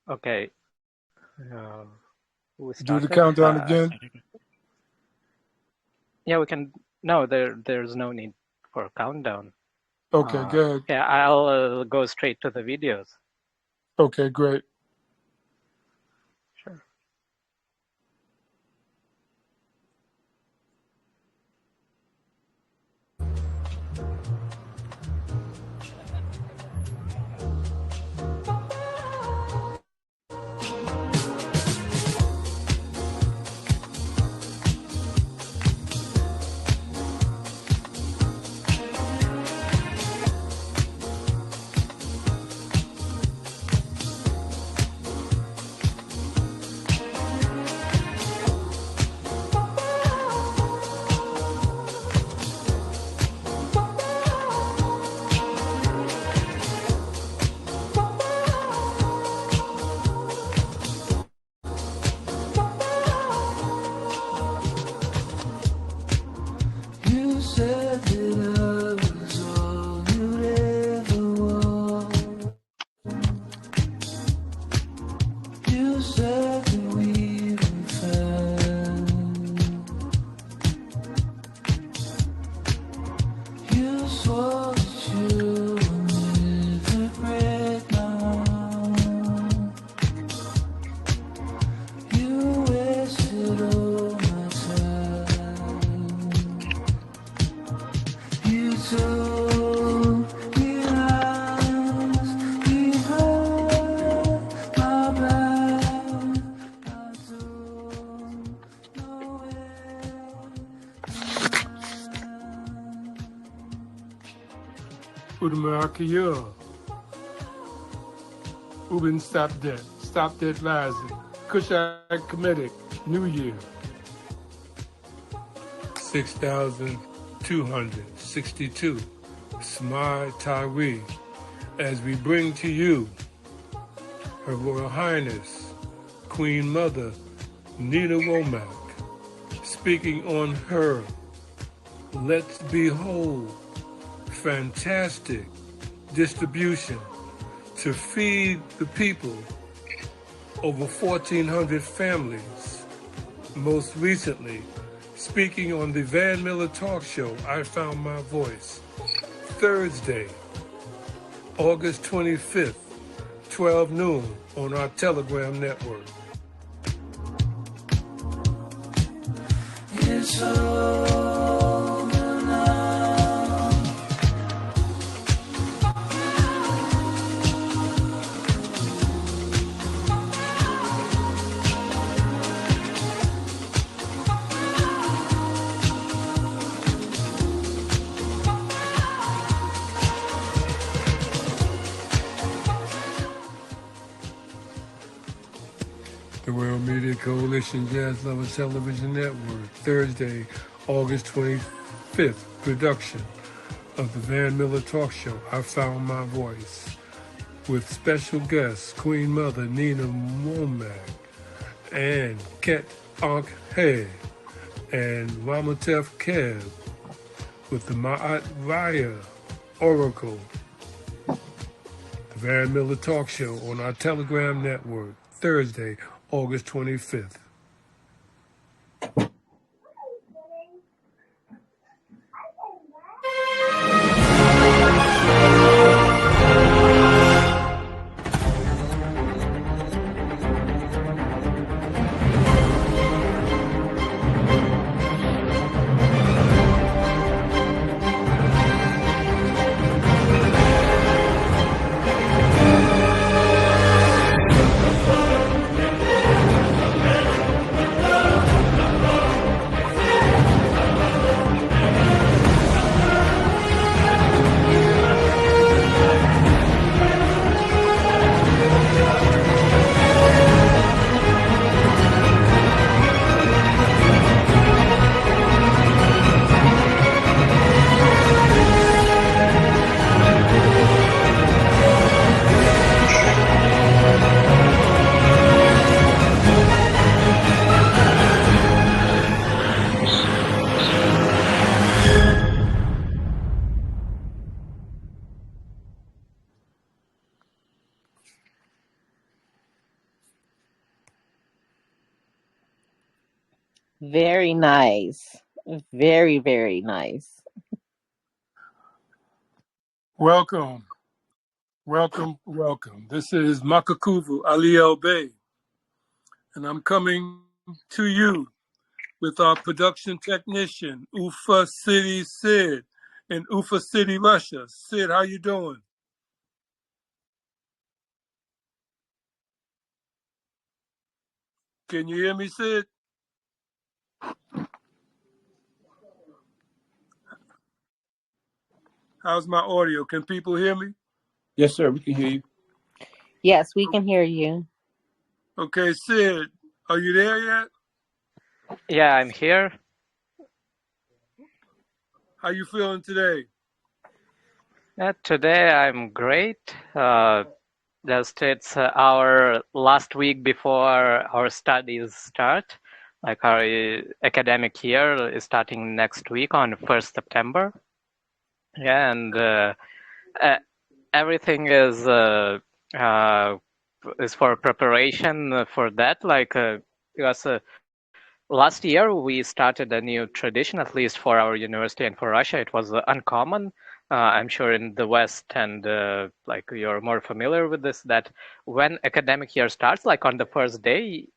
Okay. We Do the started? countdown again. Yeah, we can. No, there's no need for a countdown. Okay, go ahead. Yeah, I'll go straight to the videos. Okay, great. Sure. You said that I was all you'd ever want. You said that we were fine. You swore that you would never break my heart. You wasted all my time. You told me lies behind my back. I don't know where. Udamakia. Ubin Stop Dead Lazi. Kushak Comedic, New Year. 6,262. Smai Tyree. As we bring to you Her Royal Highness, Queen Mother Nina Womack, speaking on her Let's Behold fantastic distribution to feed the people, over 1,400 families. Most recently, speaking on the Van Miller Talk Show, I Found My Voice, Thursday, August 25th, 12 noon on our Telegram network. It's over now. The World Media Coalition Jazz Lovers Television Network, Thursday, August 25th, production of the Van Miller Talk Show, I Found My Voice, with special guests Queen Mother Nina Womack and Ket Ankh He and Ramatef Kev with the Ma'at Raya Oracle. The Van Miller Talk Show on our Telegram network, Thursday, August 25th. Very nice. Very, very nice. Welcome, welcome, welcome. This is Makakuvu Ali El Bey, and I'm coming to you with our production technician, Ufa City Sid, in Ufa City, Russia. Sid, how you doing? Can you hear me, Sid? How's my audio? Can people hear me? Yes, sir. We can hear you. Yes, we can hear you. Okay, Sid, are you there yet? Yeah, I'm here. How you feeling today? Today I'm great. Just it's our last week before our studies start. Like our academic year is starting next week on 1st September. Yeah, and uh, everything is for preparation for that. Because last year we started a new tradition, at least for our university and for Russia. It was uncommon. I'm sure in the West and like you're more familiar with this, that when academic year starts, like on the first day,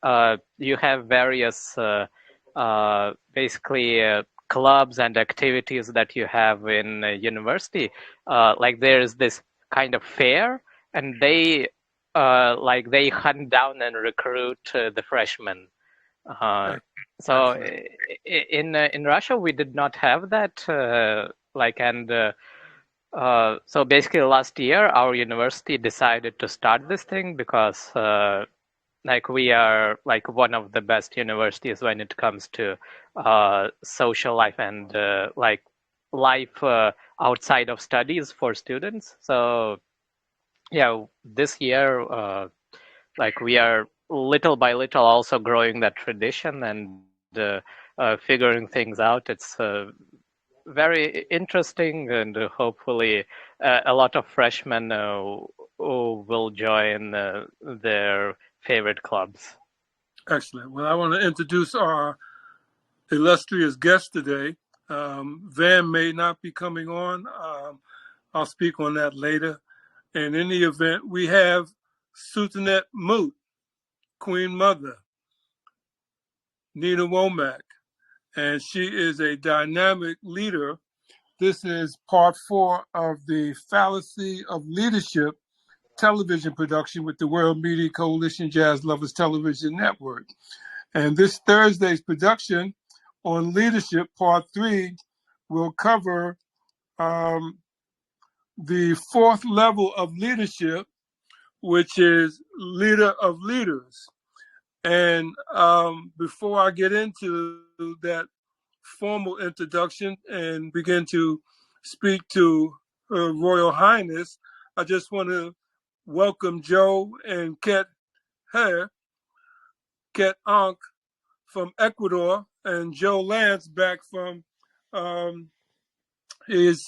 you have various basically clubs and activities that you have in university. Like there's this kind of fair, and they hunt down and recruit the freshmen. Uh, so Excellent. in Russia we did not have that. So basically last year our university decided to start this thing because like we are like one of the best universities when it comes to social life and like life outside of studies for students. So yeah, this year like we are little by little also growing that tradition and figuring things out. It's very interesting, and hopefully a lot of freshmen who will join their favorite clubs. Excellent. Well, I want to introduce our illustrious guest today. Van may not be coming on. I'll speak on that later. And in the event, we have Sultanette Moot, Queen Mother, Nina Womack, and she is a dynamic leader. This is part 4 of the Fallacy of Leadership television production with the World Media Coalition Jazz Lovers Television Network. And this Thursday's production on leadership, part 3, will cover the 4th level of leadership, which is leader of leaders. And before I get into that formal introduction and begin to speak to Her Royal Highness, I just want to welcome Joe and Ket Ankh from Ecuador, and Joe Lance back from um, his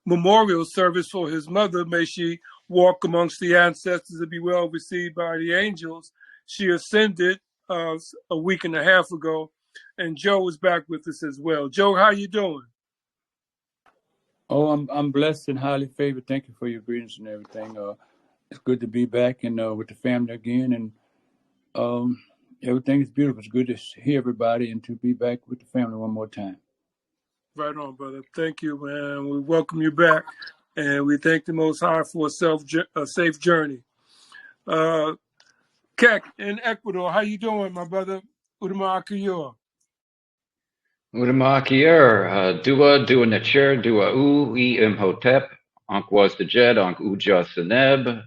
memorial service for his mother. May she walk amongst the ancestors and be well received by the angels. She ascended a week and a half ago, and Joe is back with us as well. Joe, how you doing? Oh, I'm blessed and highly favored. Thank you for your greetings and everything. It's good to be back and with the family again, and everything is beautiful. It's good to hear everybody and to be back with the family one more time. Right on, brother. Thank you, man. We welcome you back, and we thank the Most High for a safe journey. Kek in Ecuador, how you doing, my brother? Udama Akiyor. Udamakier, Dua Nacher, Dua Imhotep, Ankh was the Jed, Ankh Uja Seneb.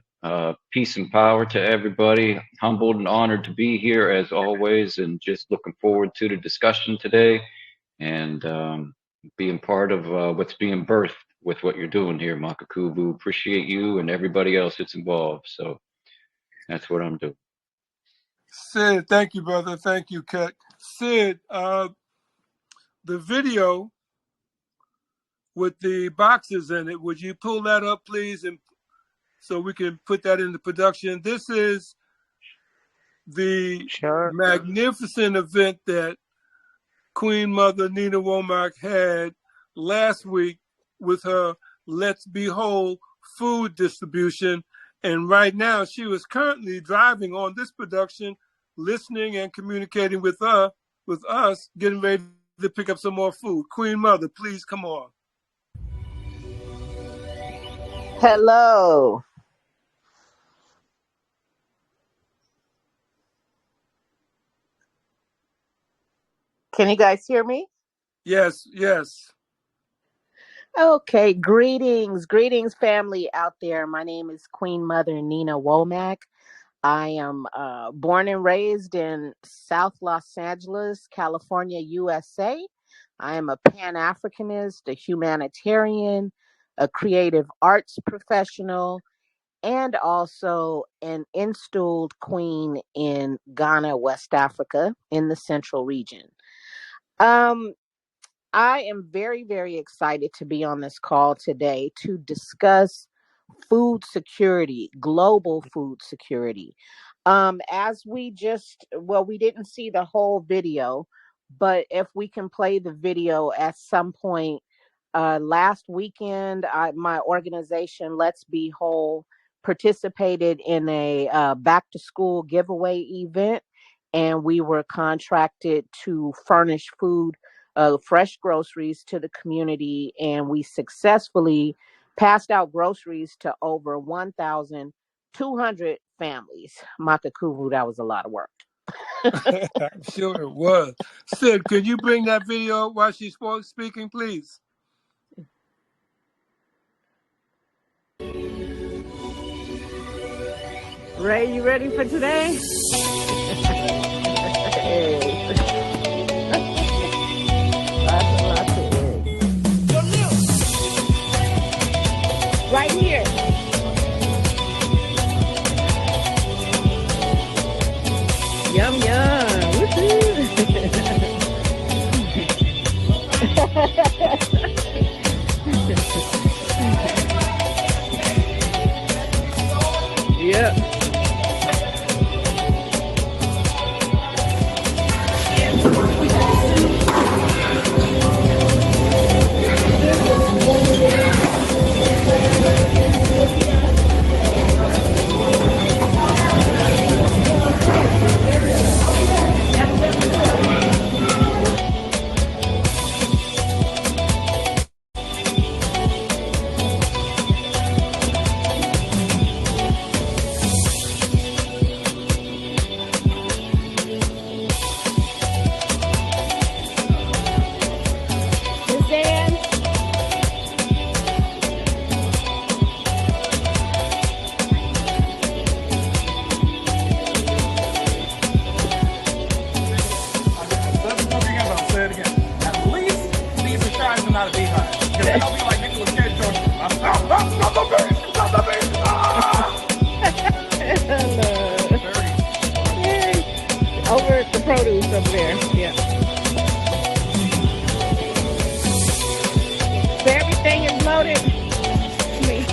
Peace and power to everybody. Humbled and honored to be here as always, and just looking forward to the discussion today and being part of what's being birthed with what you're doing here, Makakubu. Appreciate you and everybody else that's involved. So that's what I'm doing. Sid, thank you, brother. Thank you, Kek. Sid, the video with the boxes in it, would you pull that up, please, and so we can put that into production? This is the Sure. magnificent event that Queen Mother Nina Womack had last week with her Let's Be Whole food distribution. And right now, she was currently driving on this production, listening and communicating with us, getting ready to pick up some more food. Queen Mother, please come on. Hello. Can you guys hear me? Yes, yes. Okay, greetings, family out there. My name is Queen Mother Nina Womack. I am born and raised in South Los Angeles, California, USA. I am a Pan Africanist, a humanitarian, a creative arts professional, and also an installed queen in Ghana, West Africa, in the Central Region. Um, I am very, very excited to be on this call today to discuss food security, global food security. As we didn't see the whole video, but if we can play the video at some point, last weekend, my organization, Let's Be Whole, participated in a back to school giveaway event, and we were contracted to furnish food, fresh groceries to the community, and we successfully passed out groceries to over 1,200 families. Makakuvu, that was a lot of work. I'm sure it was. Sid, can you bring that video while she's speaking, please? Ray, you ready for today? Lots of eggs. Right here. Yum, yum. Yep. Over at the produce over there. Yeah. So everything is loaded. Me.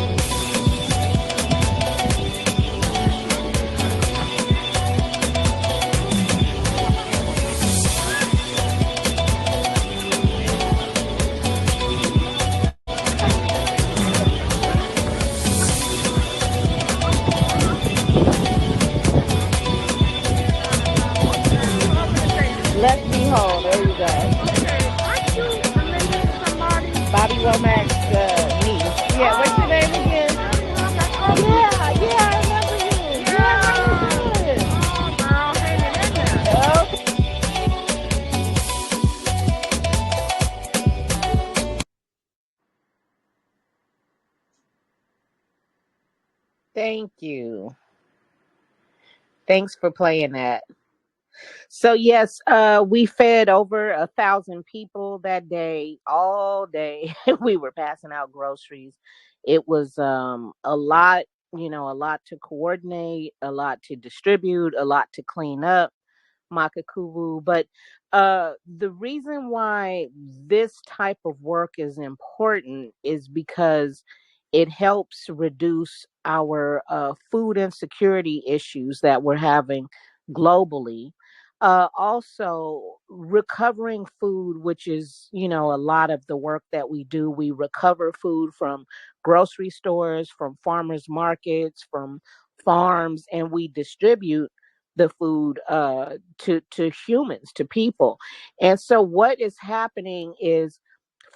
Let's Be Whole. There you go. Aren't you related to somebody? Bobby Womack's niece. Yeah, what's your name again? Yeah, I remember you. Yeah, how you doing? Oh, girl, hanging in there. Okay. Thank you. Thanks for playing that. So yes, we fed over 1,000 people that day, all day. We were passing out groceries. It was a lot, a lot to coordinate, a lot to distribute, a lot to clean up. Makakuvu. But the reason why this type of work is important is because it helps reduce our food insecurity issues that we're having globally. Also, recovering food, which is, a lot of the work that we do. We recover food from grocery stores, from farmers markets, from farms, and we distribute the food to humans, to people. And so what is happening is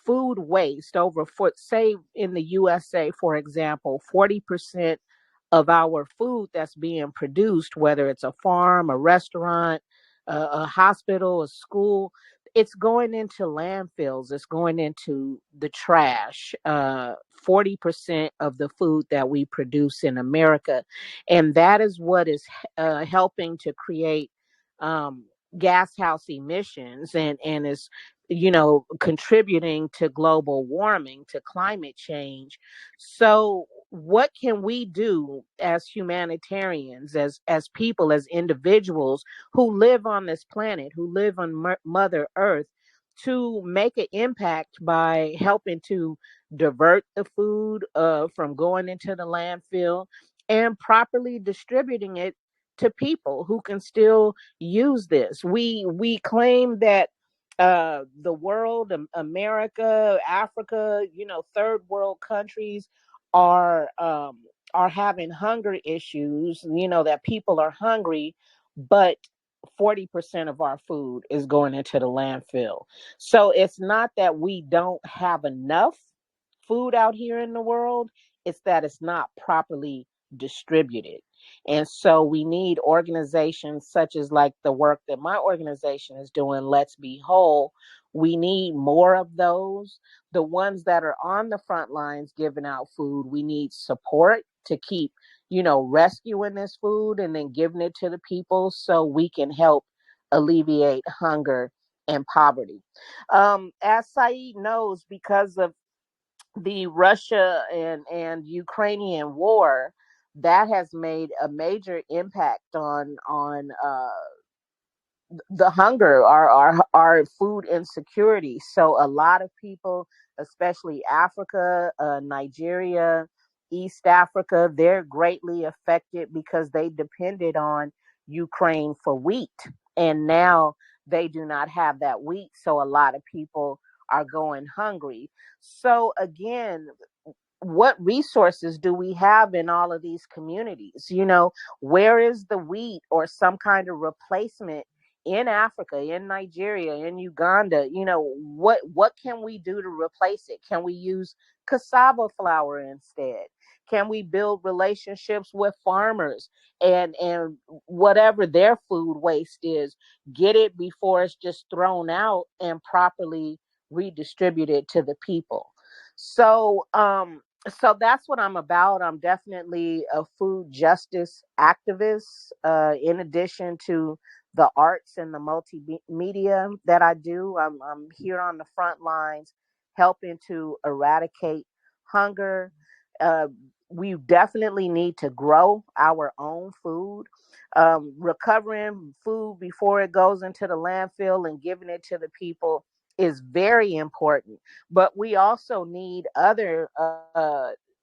food waste over, for say in the USA, for example, 40% of our food that's being produced, whether it's a farm, a restaurant, a hospital, a school, it's going into landfills. It's going into the trash. 40% of the food that we produce in America, and that is what is helping to create um, gas house emissions, and is contributing to global warming, to climate change. So what can we do as humanitarians, as people, as individuals who live on this planet, who live on Mother Earth, to make an impact by helping to divert the food from going into the landfill and properly distributing it to people who can still use this? We claim that the world, America, Africa, third world countries are having hunger issues, that people are hungry, but 40% of our food is going into the landfill. So it's not that we don't have enough food out here in the world, it's that it's not properly distributed. And so we need organizations such as like the work that my organization is doing, Let's Be Whole. We need more of those. The ones that are on the front lines giving out food, we need support to keep, rescuing this food and then giving it to the people so we can help alleviate hunger and poverty. As Saeed knows, because of the Russia and Ukrainian war, that has made a major impact on the hunger, our food insecurity. So a lot of people, especially Africa, Nigeria, East Africa, they're greatly affected because they depended on Ukraine for wheat, and now they do not have that wheat. So a lot of people are going hungry. So again, what resources do we have in all of these communities? Where is the wheat or some kind of replacement in Africa, in Nigeria, in Uganda? What can we do to replace it? Can we use cassava flour instead? Can we build relationships with farmers and whatever their food waste is, get it before it's just thrown out and properly redistributed to the people? So that's what I'm about. I'm definitely a food justice activist. In addition to the arts and the multimedia that I do, I'm here on the front lines helping to eradicate hunger. Uh, we definitely need to grow our own food. Recovering food before it goes into the landfill and giving it to the people is very important, but we also need other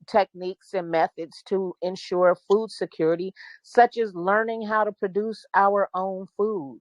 techniques and methods to ensure food security, such as learning how to produce our own food.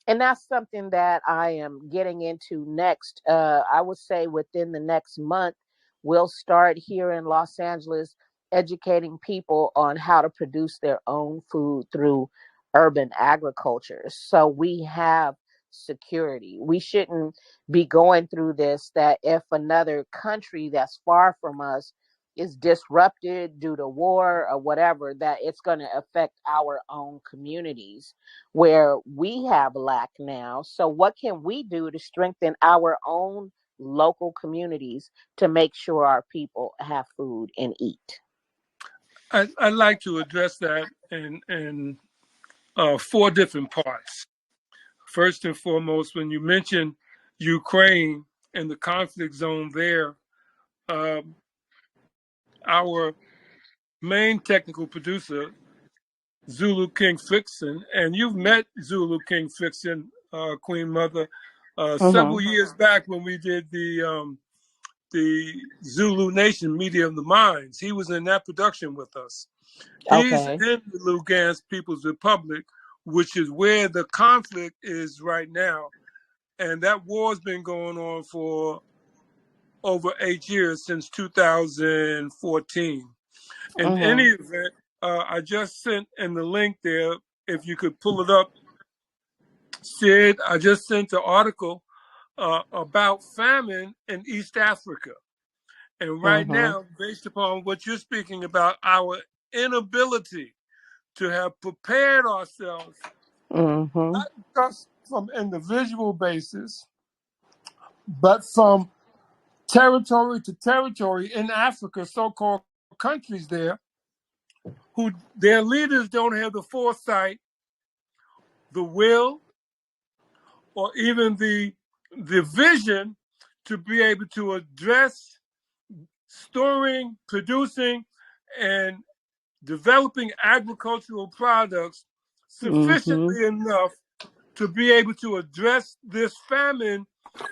And that's something that I am getting into next. I would say within the next month, we'll start here in Los Angeles educating people on how to produce their own food through urban agriculture. So we have security. We shouldn't be going through this, that if another country that's far from us is disrupted due to war or whatever, that it's going to affect our own communities where we have lack now. So, what can we do to strengthen our own local communities to make sure our people have food and eat? I'd like to address that in four different parts. First and foremost, when you mention Ukraine and the conflict zone there, um, our main technical producer, Zulu King Flixon, and you've met Zulu King Flixon, Queen Mother, several Mm-hmm. years back when we did the Zulu Nation Media of the Minds. He was in that production with us. He's Okay. in the Lugansk People's Republic, which is where the conflict is right now. and that war's been going on for over 8 years, since 2014. In any event, I just sent in the link there, if you could pull it up, Sid, I just sent an article about famine in East Africa. And right now, based upon what you're speaking about, our inability to have prepared ourselves, not just from individual basis, but from territory to territory in Africa, so-called countries there, who their leaders don't have the foresight, the will, or even the vision to be able to address storing, producing, and developing agricultural products sufficiently enough to be able to address this famine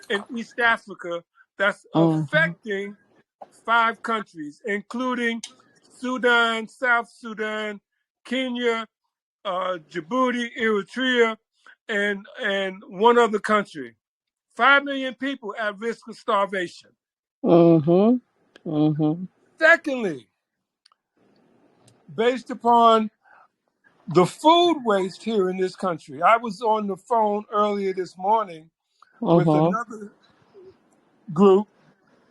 in East Africa that's affecting 5 countries, including Sudan, South Sudan, Kenya, Djibouti, Eritrea, and one other country. 5 million people at risk of starvation. Secondly, based upon the food waste here in this country, I was on the phone earlier this morning with another group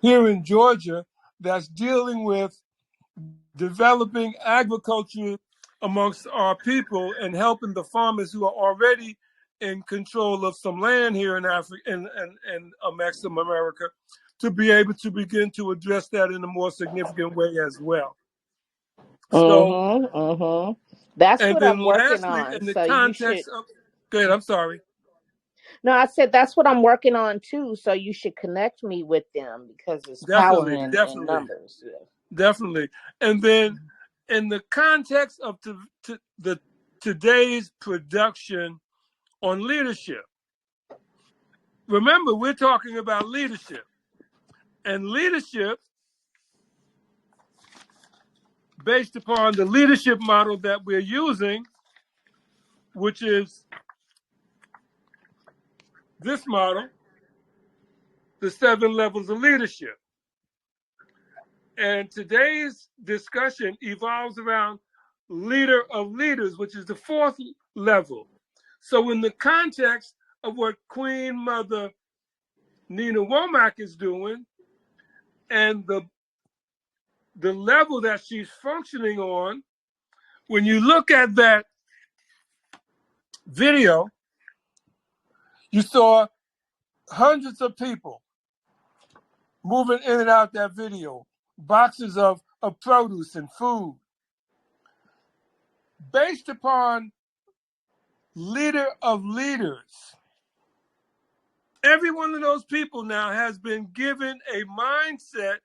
here in Georgia that's dealing with developing agriculture amongst our people and helping the farmers who are already in control of some land here in Africa and Mesoamerica to be able to begin to address that in a more significant way as well. So, that's and what then I'm working lastly, on. in the So you should. context of, go ahead, I'm sorry. No, I said that's what I'm working on too. So you should connect me with them because it's power in numbers. Yeah. Definitely. And then in the context of today's production on leadership, remember, we're talking about leadership. And leadership, based upon the leadership model that we're using, which is this model, the 7 levels of leadership. And today's discussion evolves around leader of leaders, which is the 4th level. So in the context of what Queen Mother Nina Womack is doing, and the level that she's functioning on, when you look at that video, you saw hundreds of people moving in and out that video, boxes of produce and food. Based upon leader of leaders, every one of those people now has been given a mindset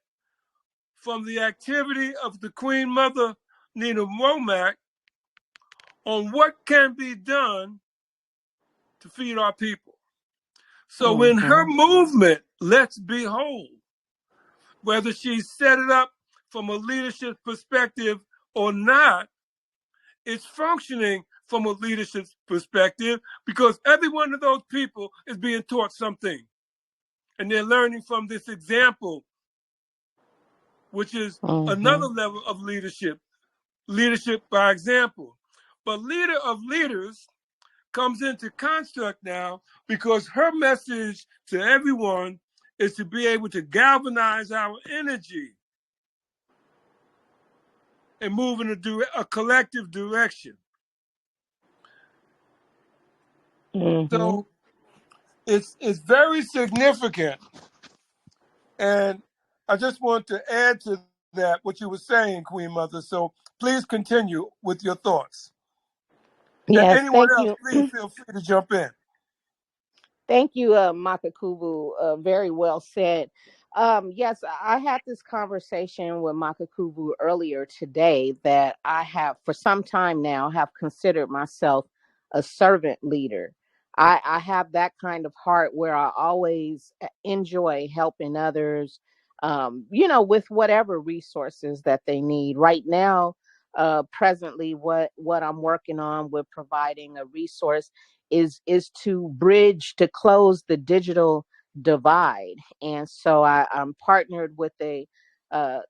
from the activity of the Queen Mother Nina Womack on what can be done to feed our people. So in her movement, Let's Be Whole, whether she set it up from a leadership perspective or not, it's functioning from a leadership perspective because every one of those people is being taught something. And they're learning from this example, which is another level of leadership by example. But leader of leaders comes into construct now because her message to everyone is to be able to galvanize our energy and move in a collective direction. So it's very significant. And I just want to add to that what you were saying, Queen Mother. So please continue with your thoughts. Yes, And anyone thank else, you. please feel free to jump in. Thank you, Makakubu. Very well said. Yes, I had this conversation with Makakubu earlier today that I have, for some time now, have considered myself a servant leader. I have that kind of heart where I always enjoy helping others, with whatever resources that they need. Right now, presently, what I'm working on with providing a resource is to bridge, to close the digital divide. And so I'm partnered with a uh,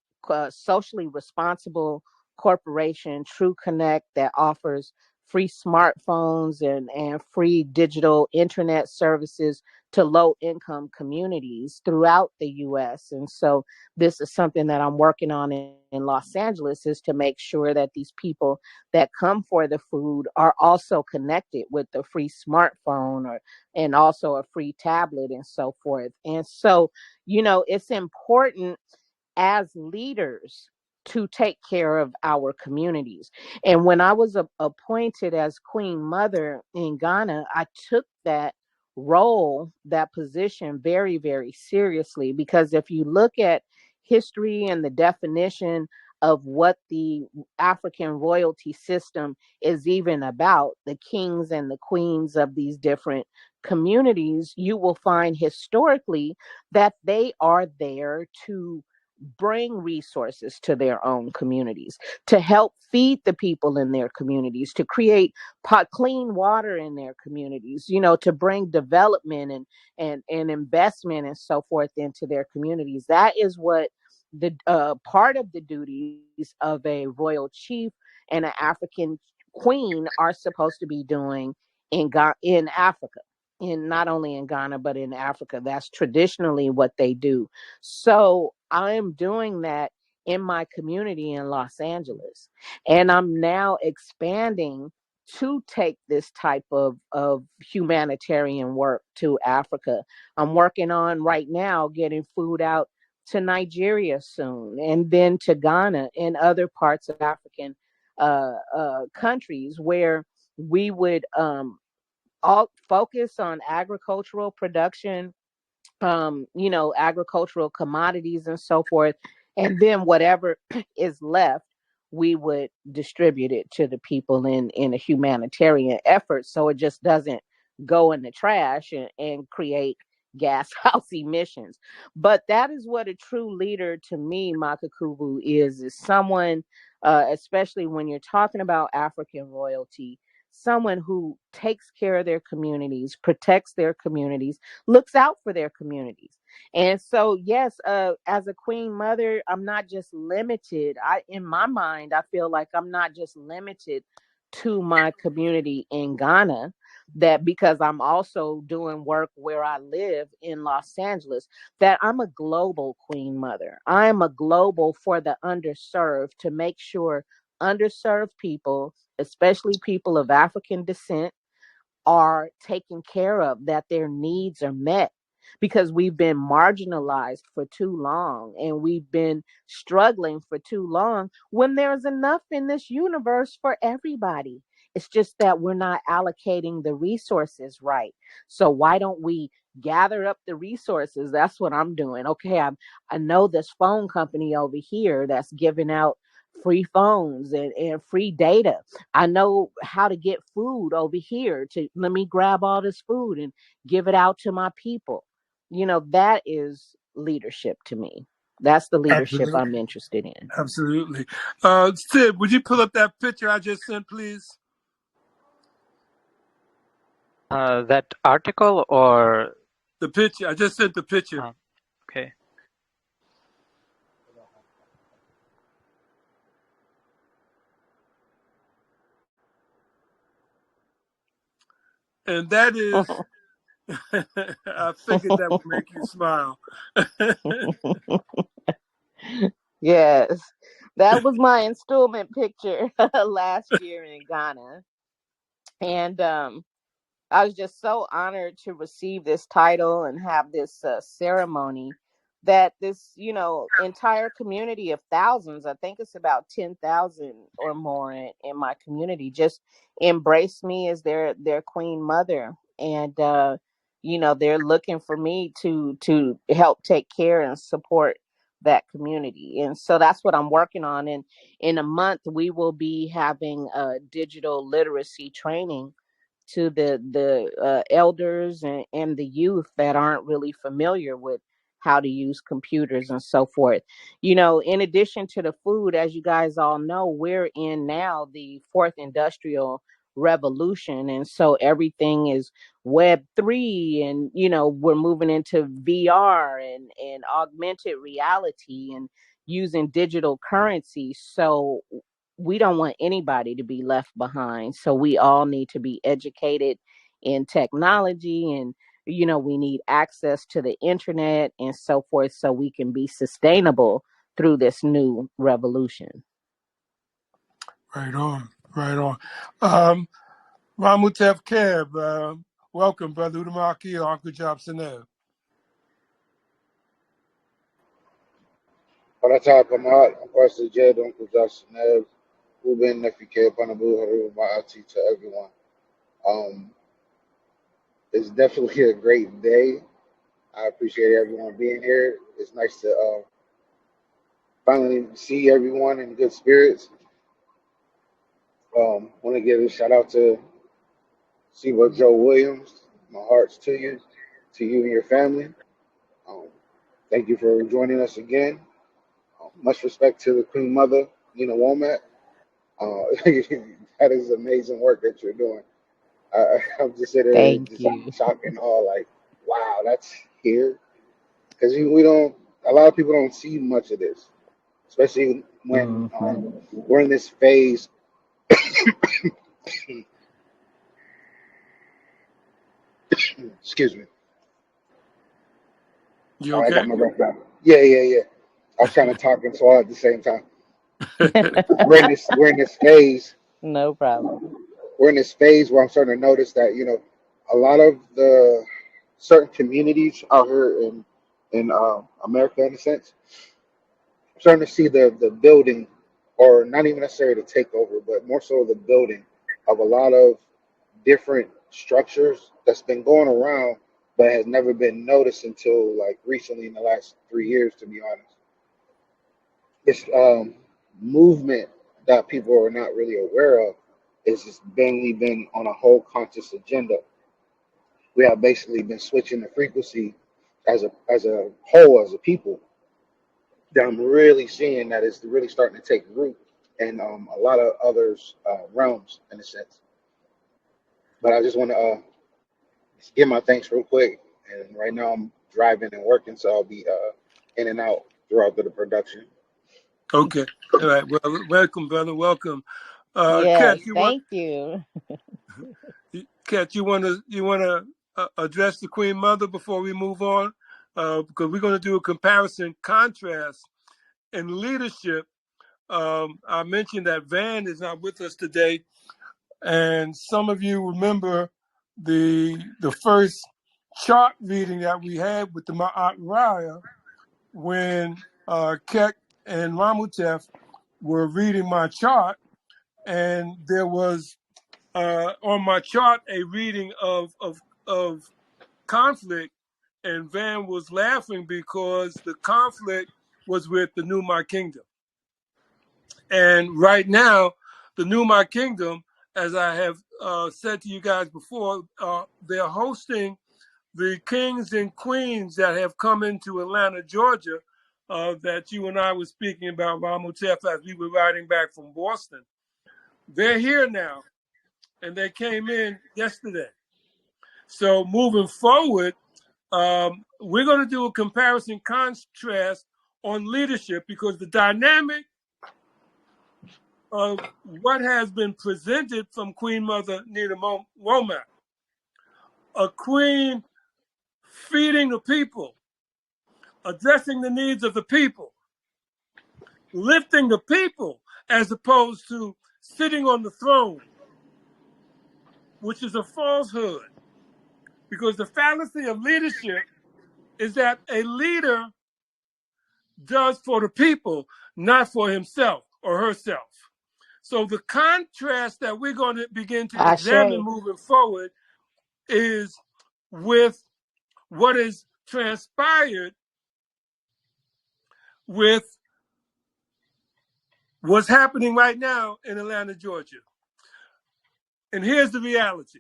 socially responsible corporation, True Connect, that offers free smartphones and free digital internet services to low income communities throughout the US. And so this is something that I'm working on in Los Angeles, is to make sure that these people that come for the food are also connected with a free smartphone, or and also a free tablet and so forth. And so, it's important as leaders to take care of our communities. And when I was appointed as Queen Mother in Ghana, I took that role, that position, very, very seriously, because if you look at history and the definition of what the African royalty system is even about, the kings and the queens of these different communities, you will find historically that they are there to bring resources to their own communities, to help feed the people in their communities, to create clean water in their communities, to bring development and investment and so forth into their communities. That is what the part of the duties of a royal chief and an African queen are supposed to be doing in Africa. In not only in Ghana but in Africa, that's traditionally what they do. So I'm doing that in my community in Los Angeles. And I'm now expanding to take this type of humanitarian work to Africa. I'm working on right now getting food out to Nigeria soon, and then to Ghana and other parts of African countries, where we would all focus on agricultural production, agricultural commodities and so forth. And then whatever is left, we would distribute it to the people in a humanitarian effort, so it just doesn't go in the trash and create gas house emissions. But that is what a true leader to me, Makakubu, is someone, especially when you're talking about African royalty, someone who takes care of their communities, protects their communities, looks out for their communities. And so, yes, as a queen mother, I'm not just limited. In my mind, I feel like I'm not just limited to my community in Ghana, that because I'm also doing work where I live in Los Angeles, that I'm a global queen mother. I am a global for the underserved, to make sure underserved people, especially people of African descent, are taken care of, that their needs are met, because we've been marginalized for too long and we've been struggling for too long, when there's enough in this universe for everybody. It's just that we're not allocating the resources right. So why don't we gather up the resources? That's what I'm doing. Okay, I know this phone company over here that's giving out free phones and free data. I know how to get food over here, to let me grab all this food and give it out to my people. That is leadership to me. That's the leadership Absolutely. I'm interested in. Absolutely. Sid, would you pull up that picture I just sent, please? That article or The picture. I just sent the picture. okay. And that is, I figured that would make you smile. Yes, that was my installment picture last year in Ghana. And I was just so honored to receive this title and have this ceremony, that this, entire community of thousands, I think it's about 10,000 or more in my community, just embraced me as their queen mother. And, they're looking for me to help take care and support that community. And so that's what I'm working on. And in a month, we will be having a digital literacy training to the elders and the youth that aren't really familiar with how to use computers and so forth. In addition to the food, as you guys all know, we're in now the fourth industrial revolution. And so everything is Web3, and we're moving into VR and augmented reality and using digital currency. So we don't want anybody to be left behind. So we all need to be educated in technology, and we need access to the internet and so forth, so we can be sustainable through this new revolution. Right on, right on. Ramutef Keb, welcome, Brother Udamaki, Uncle Jobson. Para Kamal, Pastor Jed, Uncle Josh Nev, Ruben, Nephew K, Panabu, Haru, Ma'ati to everyone. It's definitely a great day. I appreciate everyone being here. It's nice to finally see everyone in good spirits. Want to give a shout out to Siva Joe Williams. My heart's to you and your family. Thank you for joining us again. Much respect to the Queen Mother, Nina Womack. That is amazing work that you're doing. I'm just sitting there Thank just you. shocked and all like, wow, that's here. Because we don't, a lot of people don't see much of this, especially when we're in this phase. Excuse me. You I okay? got my breath back. Yeah. I was trying to talk and swallow at the same time. We're in this phase. No problem. We're in this phase where I'm starting to notice that a lot of the certain communities out here in America, in a sense, I'm starting to see the building, or not even necessarily the takeover, but more so the building of a lot of different structures that's been going around, but has never been noticed until like recently in the last 3 years, to be honest. This movement that people are not really aware of is just mainly been on a whole conscious agenda. We have basically been switching the frequency as a whole, as a people, that I'm really seeing that it's really starting to take root in a lot of others realms, in a sense. But I just want to give my thanks real quick. And right now I'm driving and working, so I'll be in and out throughout the production. Okay. All right. Well, welcome, brother. Welcome. Yes, Kat, thank you. You want to address the Queen Mother before we move on? Because we're going to do a comparison contrast in leadership. I mentioned that Van is not with us today, and some of you remember the first chart reading that we had with the Ma'at Raya, when Keck and Ramutef were reading my chart, and there was on my chart a reading of conflict, and Van was laughing because the conflict was with the Numa Kingdom. And right now, the Numa Kingdom, as I have said to you guys before, they're hosting the kings and queens that have come into Atlanta, Georgia, that you and I were speaking about, Ramutef, as we were riding back from Boston. They're here now, and they came in yesterday. So moving forward, we're going to do a comparison contrast on leadership, because the dynamic of what has been presented from Queen Mother Nina Womack, a queen feeding the people, addressing the needs of the people, lifting the people, as opposed to sitting on the throne, which is a falsehood. Because the fallacy of leadership is that a leader does for the people, not for himself or herself. So the contrast that we're going to begin to examine Ashe. moving forward is with what is transpired with what's happening right now in Atlanta, Georgia. And here's the reality.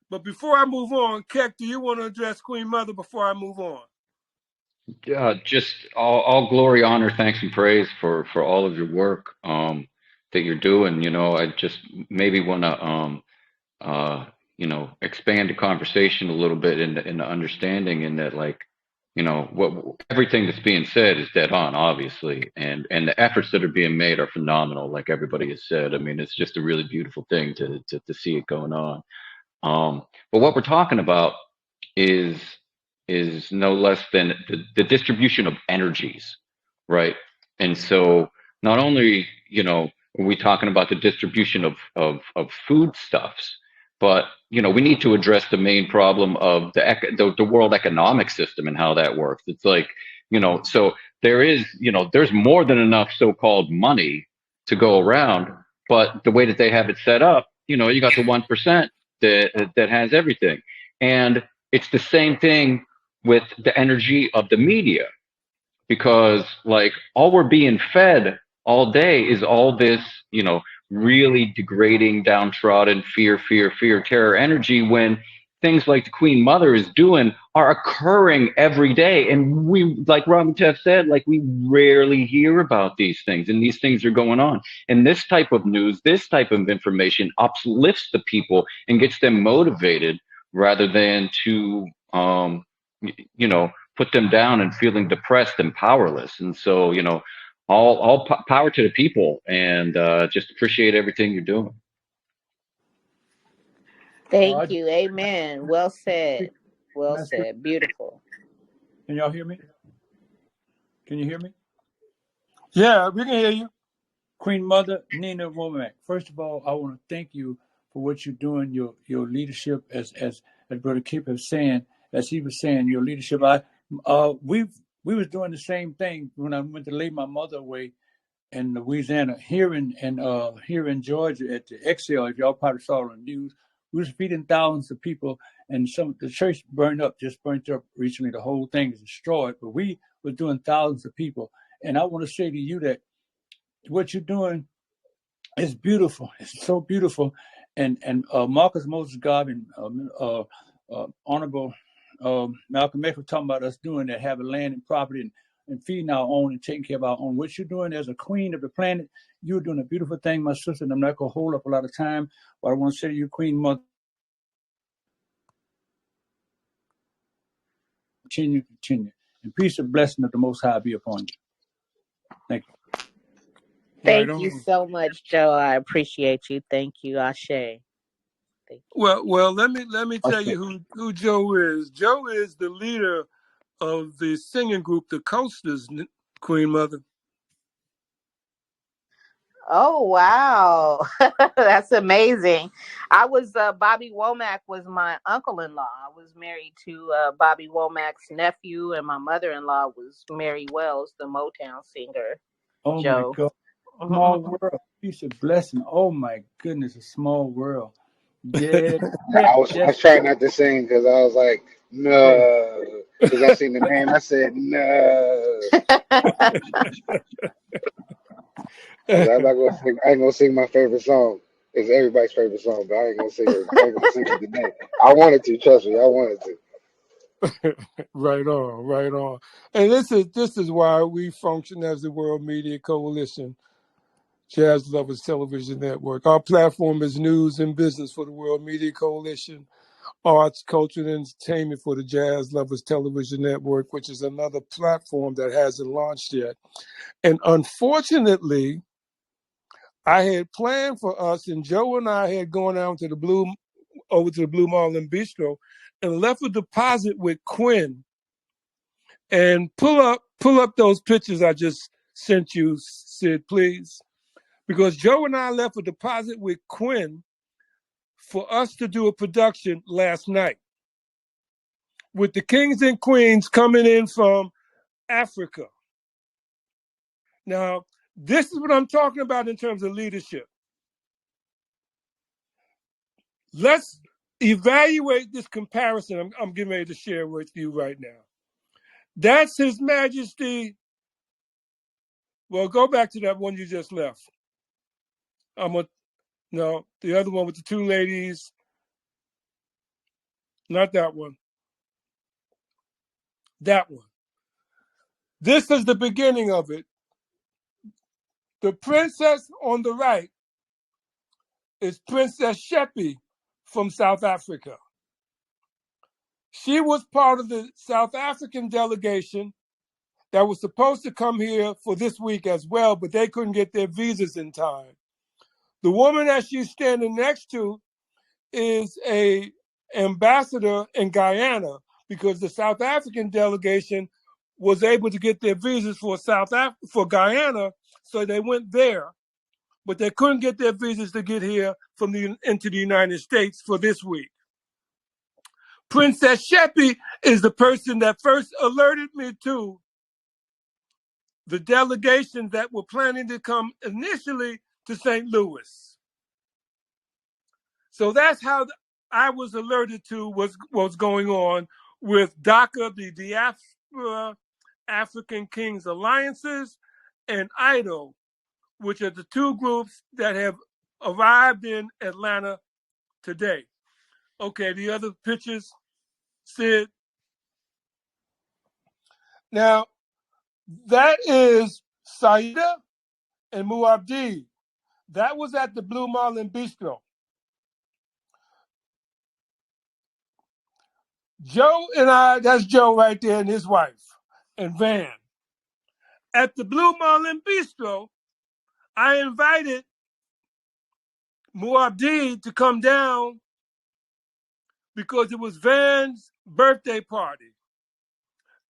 But before I move on, Keck, do you want to address Queen Mother before I move on? Just all glory, honor, thanks, and praise for all of your work that you're doing. I just maybe want to expand the conversation a little bit in the understanding, in that, like, what everything that's being said is dead on, obviously, and the efforts that are being made are phenomenal, like everybody has said. I mean, it's just a really beautiful thing to see it going on. But what we're talking about is no less than the distribution of energies, right? And so not only, are we talking about the distribution of foodstuffs, but we need to address the main problem of the world economic system and how that works. It's like, so there's more than enough so-called money to go around, but the way that they have it set up, you got the 1% that has everything. And it's the same thing with the energy of the media, because, like, all we're being fed all day is all this, really degrading, downtrodden, fear, terror energy, when things like the Queen Mother is doing are occurring every day. And we, like Ramatef said, like, we rarely hear about these things, and these things are going on. And this type of news, this type of information uplifts the people and gets them motivated, rather than to, put them down and feeling depressed and powerless. And so, all power to the people, and just appreciate everything you're doing. Thank you. Amen. Well said. Well Can I speak? said. Beautiful. Can y'all hear me? Can you hear me? Yeah, we can hear you. Queen Mother Nina Womack, first of all, I want to thank you for what you're doing, your leadership, as Brother Kip was saying, as he was saying, your leadership. We was doing the same thing when I went to lay my mother away in Louisiana, here in Georgia at the Excel. If y'all probably saw it on the news, we was feeding thousands of people, and the church burnt up recently. The whole thing is destroyed, but we were doing thousands of people. And I want to say to you that what you're doing is beautiful. It's so beautiful. And Marcus Moses Garvey and Honorable Malcolm X were talking about us doing that, having land and property and feeding our own and taking care of our own. What you're doing as a queen of the planet, you're doing a beautiful thing, my sister, and I'm not going to hold up a lot of time, but I want to say to you, Queen Mother, continue. And peace and blessing of the Most High be upon you. Thank you. Thank you so much, Joe. I appreciate you. Thank you, Ashe. Thank you. Well, let me tell you who Joe is. Joe is the leader of the singing group, the Coasters, Queen Mother. Oh, wow. That's amazing. I was, Bobby Womack was my uncle-in-law. I was married to Bobby Womack's nephew, and my mother-in-law was Mary Wells, the Motown singer. Oh, Joe. my God. Small world. Peace and blessing. Oh, my goodness, a small world. Yeah. I was trying not to sing because I was like, no. Because I seen the name, I said no. I'm not gonna sing. I ain't gonna sing my favorite song. It's everybody's favorite song, but I ain't gonna sing it. I ain't gonna sing it today. I wanted to, trust me, I wanted to. Right on. And this is why we function as the World Media Coalition, Jazz Lovers Television Network. Our platform is news and business for the World Media Coalition, arts, culture, and entertainment for the Jazz Lovers Television Network, which is another platform that hasn't launched yet. And unfortunately, I had planned for us, and Joe and I had gone out to over to the Blue Marlin Bistro and left a deposit with Quinn. And pull up those pictures I just sent you, Sid, please. Because Joe and I left a deposit with Quinn for us to do a production last night with the kings and queens coming in from Africa. Now, this is what I'm talking about in terms of leadership. Let's evaluate this comparison I'm getting ready to share with you right now. That's His Majesty. Well, go back to that one you just left. No, the other one with the two ladies. Not that one. That one. This is the beginning of it. The princess on the right is Princess Sheppy from South Africa. She was part of the South African delegation that was supposed to come here for this week as well, but they couldn't get their visas in time. The woman that she's standing next to is a ambassador in Guyana, because the South African delegation was able to get their visas for Guyana, so they went there, but they couldn't get their visas to get here into the United States for this week. Princess Sheppy is the person that first alerted me to the delegation that were planning to come initially to St. Louis. So that's how I was alerted to what's going on with DACA, the Diaspora African Kings Alliances, and IDO, which are the two groups that have arrived in Atlanta today. Okay, the other pictures, Sid. Now, that is Saida and Muabdi. That was at the Blue Marlin Bistro. Joe and I, that's Joe right there and his wife, and Van. At the Blue Marlin Bistro, I invited Muabdi to come down because it was Van's birthday party.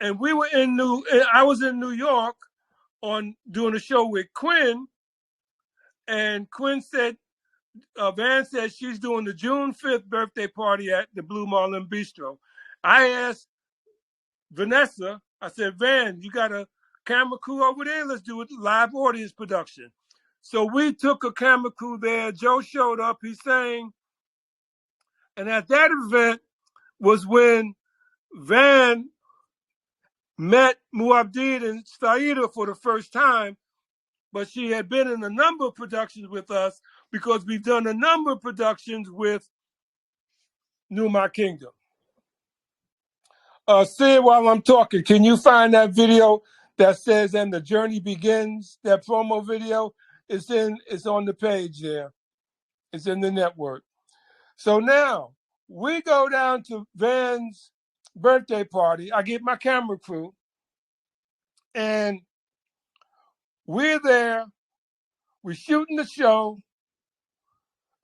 And I was in New York doing a show with Quinn, and Quinn said, Van said she's doing the June 5th birthday party at the Blue Marlin Bistro. I asked Vanessa, I said, Van, you got a camera crew over there? Let's do a live audience production. So we took a camera crew there. Joe showed up, he sang. And at that event was when Van met Muabdi and Saida for the first time, but she had been in a number of productions with us because we've done a number of productions with New My Kingdom. Sid, while I'm talking, can you find that video that says "And the Journey Begins"? That promo video, it's on the page there. It's in the network. So now we go down to Van's birthday party. I get my camera crew, and we're there. We're shooting the show.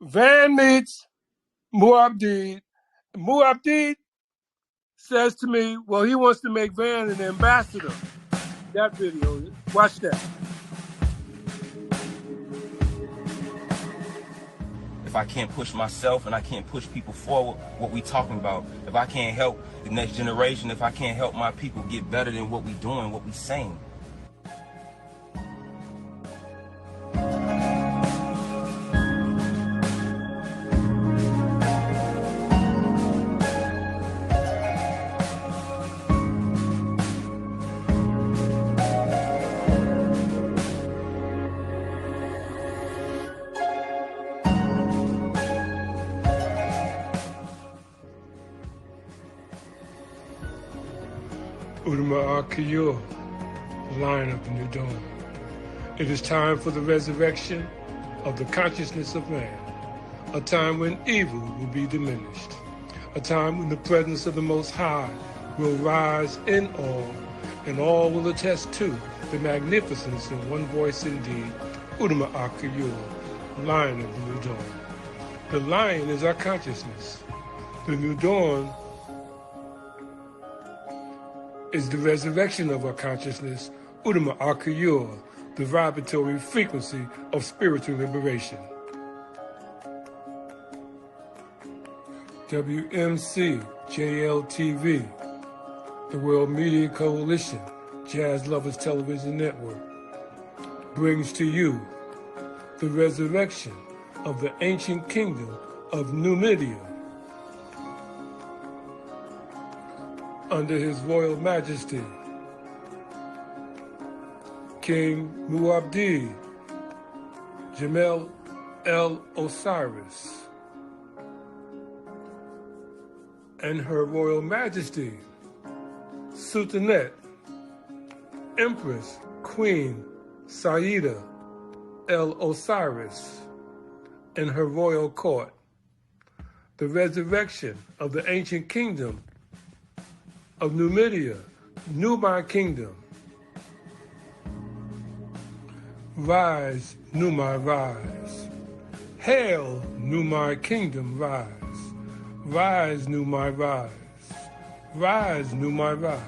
Van meets Muabdi. Muabdi says to me, well, he wants to make Van an ambassador. That video, watch that. If I can't push myself and I can't push people forward, what we talking about? If I can't help the next generation, if I can't help my people get better than what we doing, what we saying. Udama Akiyur, Lion of the New Dawn. It is time for the resurrection of the consciousness of man, a time when evil will be diminished, a time when the presence of the Most High will rise in all, and all will attest to the magnificence in one voice indeed, Udama Akiyur, Lion of the New Dawn. The lion is our consciousness. The New Dawn is the resurrection of our consciousness, Udama Akiyur, the vibratory frequency of spiritual liberation. WMCJLTV, the World Media Coalition, Jazz Lovers Television Network, brings to you the resurrection of the ancient kingdom of Numidia, under His Royal Majesty, King Muabdi Jamel El Osiris, and Her Royal Majesty, Sultanate, Empress Queen Saida El Osiris, and her royal court. the resurrection of the ancient kingdom of Numidia, Nubi kingdom. Rise, Nubi, rise. Hail, Nubi kingdom, rise. Rise, Nubi, rise. Rise, Nubi, rise.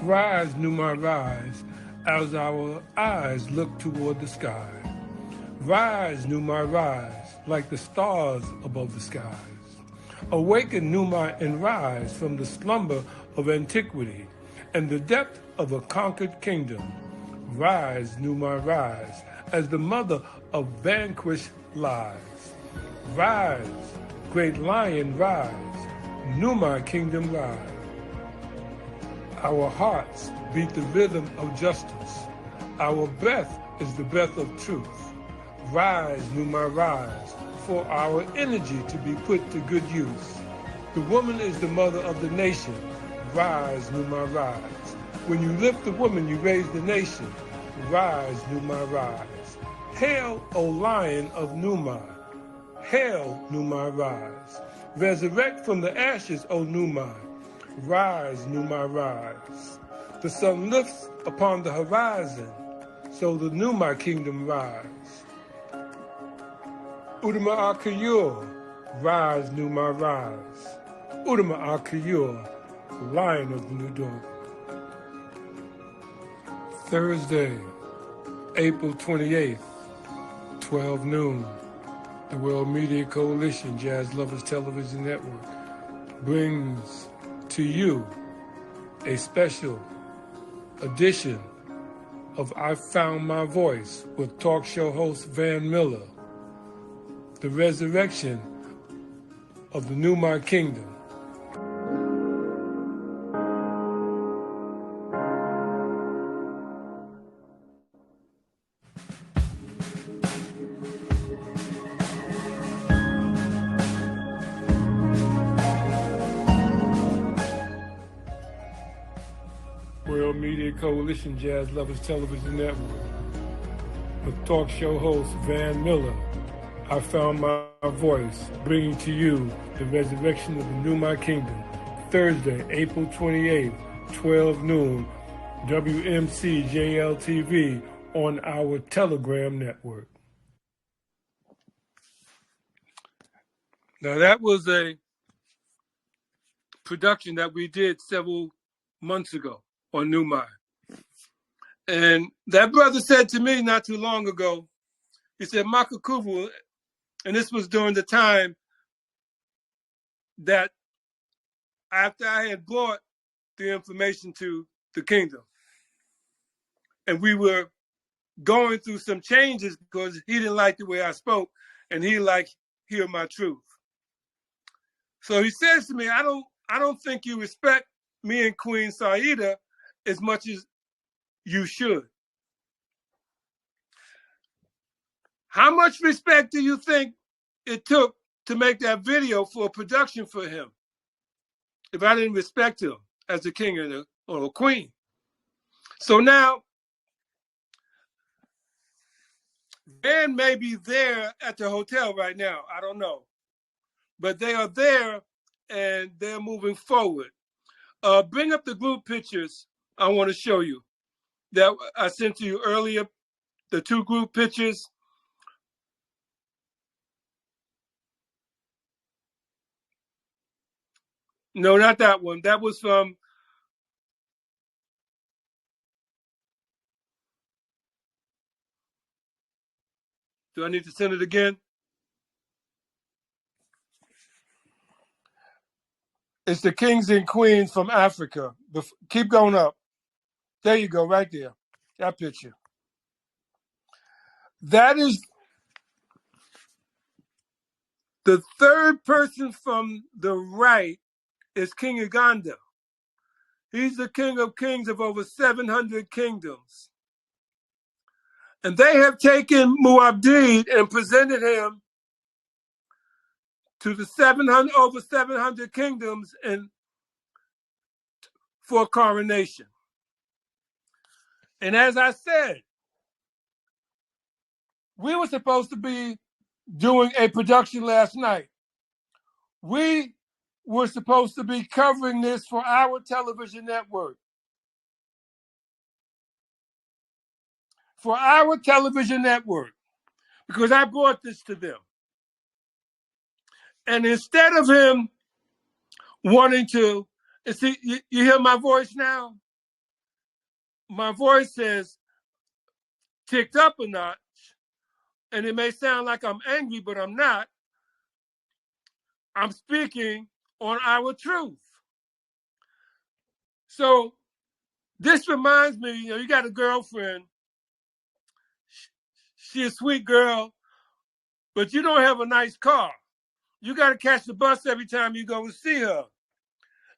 Rise, Nubi, rise, as our eyes look toward the sky. Rise, Nubi, rise, like the stars above the skies. Awaken, Nubi, and rise from the slumber of antiquity and the depth of a conquered kingdom. Rise, Nubi, rise, as the mother of vanquished lies. Rise, great lion, rise, Nubi kingdom rise. Our hearts beat the rhythm of justice. Our breath is the breath of truth. Rise, Nubi, rise, for our energy to be put to good use. The woman is the mother of the nation. Rise, Nubi, rise. When you lift the woman, you raise the nation. Rise, Nubi, rise. Hail, O lion of Nubi. Hail, Nubi, rise. Resurrect from the ashes, O Nubi. Rise, Nubi, rise. The sun lifts upon the horizon, so the Nubi kingdom rise. Udama Akayur, rise, Nubi, rise. Udama Akayur, lion of the new dawn. Thursday, April 28th, 12 noon. The World Media Coalition Jazz Lovers Television Network brings to you a special edition of I Found My Voice with talk show host Van Miller, the resurrection of the Nubi kingdom. World Media Coalition Jazz Lovers Television Network with talk show host Van Miller. I Found My Voice, bringing to you the resurrection of the Nubi kingdom, Thursday, April 28th, 12 noon, WMCJLTV on our Telegram network. Now that was a production that we did several months ago on Nubi. And that brother said to me not too long ago, he said, Makakuvu, and this was during the time that after I had brought the information to the kingdom, and we were going through some changes because he didn't like the way I spoke, and he liked hear my truth. So he says to me, I don't think you respect me and Queen Saida as much as you should. How much respect do you think it took to make that video for a production for him if I didn't respect him as the king or a queen? So now, Van may be there at the hotel right now. I don't know. But they are there and they're moving forward. Bring up the group pictures I want to show you that I sent to you earlier, the two group pictures. No, not that one. That was from do I need to send it again? It's the kings and queens from Africa. Keep going up. There you go, right there. That picture. That is the third person from the right is King Uganda. He's the king of kings of over 700 kingdoms. And they have taken Muad'Dib and presented him to the over 700 kingdoms and for coronation. And as I said, we were supposed to be doing a production last night we were supposed to be covering this for our television network. For our television network, because I brought this to them. And instead of him wanting to, and see, you hear my voice now? My voice says ticked up a notch, and it may sound like I'm angry, but I'm not. I'm speaking on our truth. So this reminds me, you got a girlfriend, she's a sweet girl, but you don't have a nice car. You got to catch the bus every time you go and see her.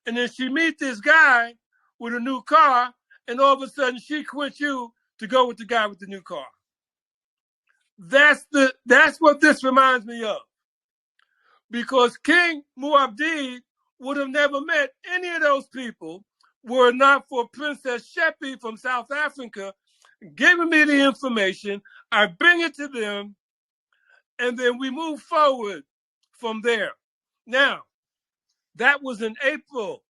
And then she meets this guy with a new car, and all of a sudden she quits you to go with the guy with the new car. That's what this reminds me of. Because King Muabdid would have never met any of those people were it not for Princess Sheppy from South Africa giving me the information. I bring it to them, and then we move forward from there. Now, that was in April.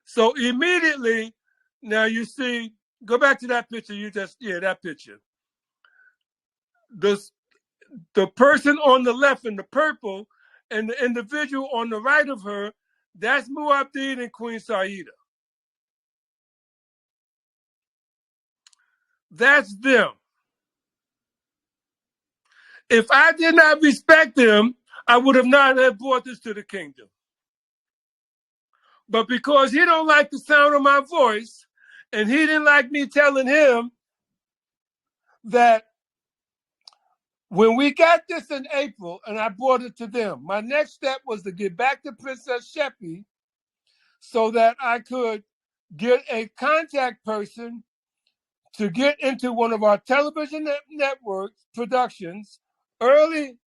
So immediately, now you see, go back to that picture that picture. The person on the left in the purple and the individual on the right of her, that's Muabdin and Queen Saida. That's them. If I did not respect them, I would have not have brought this to the kingdom. But because he don't like the sound of my voice, and he didn't like me telling him that when we got this in April and I brought it to them, my next step was to get back to Princess Sheppy so that I could get a contact person to get into one of our television network productions early,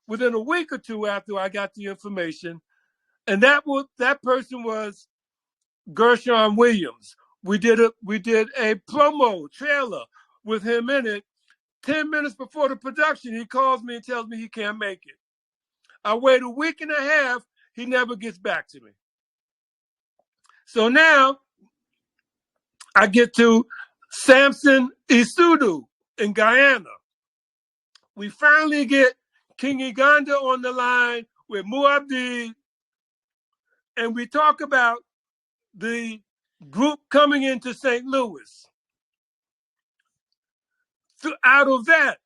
within a week or two after I got the information. And that person was Gershon Williams. We did a promo trailer with him in it. 10 minutes before the production, he calls me and tells me he can't make it. I wait a week and a half, he never gets back to me. So now I get to Samson Isudu in Guyana. We finally get King Uganda on the line with Muabdi, and we talk about the group coming into St. Louis. Out of that,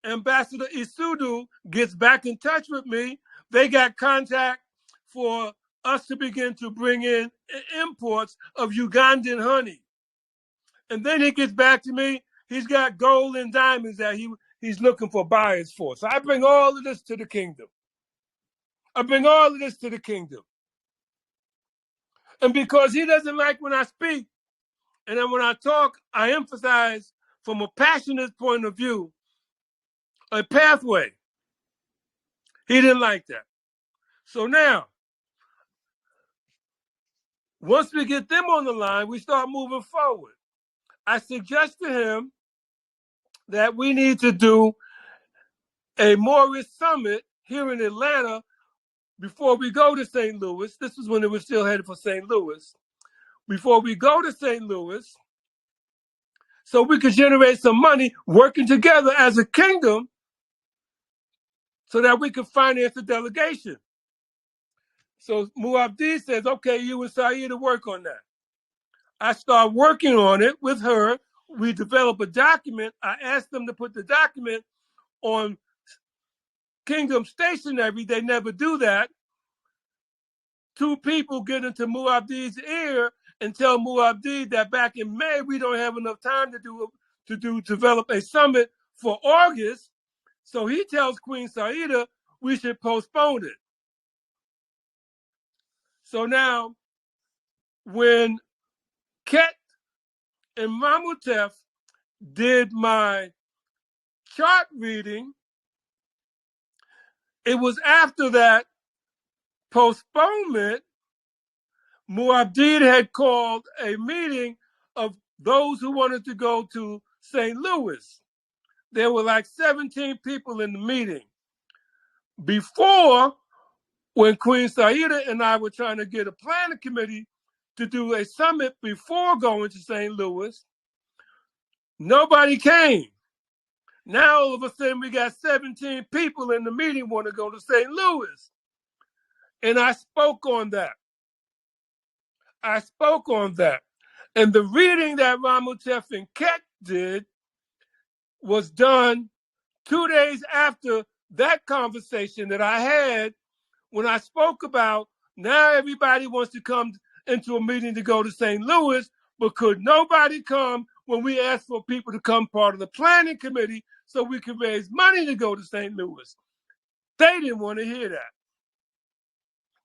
Ambassador Isudu gets back in touch with me. They got contact for us to begin to bring in imports of Ugandan honey. And then he gets back to me. He's got gold and diamonds that he's looking for buyers for. So I bring all of this to the kingdom. And because he doesn't like when I speak, and then when I talk, I emphasize from a passionate point of view, a pathway. He didn't like that. So now, once we get them on the line, we start moving forward. I suggest to him that we need to do a Morris Summit here in Atlanta before we go to St. Louis. This was when it was still headed for St. Louis. Before we go to St. Louis, so we could generate some money working together as a kingdom so that we could finance the delegation. So Muabdi says, okay, you and Saida work on that. I start working on it with her. We develop a document. I asked them to put the document on Kingdom Stationery. They never do that. Two people get into Muabdi's ear and tell Muabdi that back in May, we don't have enough time to develop a summit for August. So he tells Queen Saida we should postpone it. So now, when Ket and Mamutef did my chart reading, it was after that postponement, Muabdin had called a meeting of those who wanted to go to St. Louis. There were like 17 people in the meeting. before, when Queen Saida and I were trying to get a planning committee to do a summit before going to St. Louis, nobody came. Now all of a sudden we got 17 people in the meeting want to go to St. Louis. And I spoke on that. And the reading that Ramutef and Keck did was done 2 days after that conversation that I had when I spoke about now everybody wants to come into a meeting to go to St. Louis, but could nobody come when we asked for people to come part of the planning committee so we could raise money to go to St. Louis? They didn't want to hear that.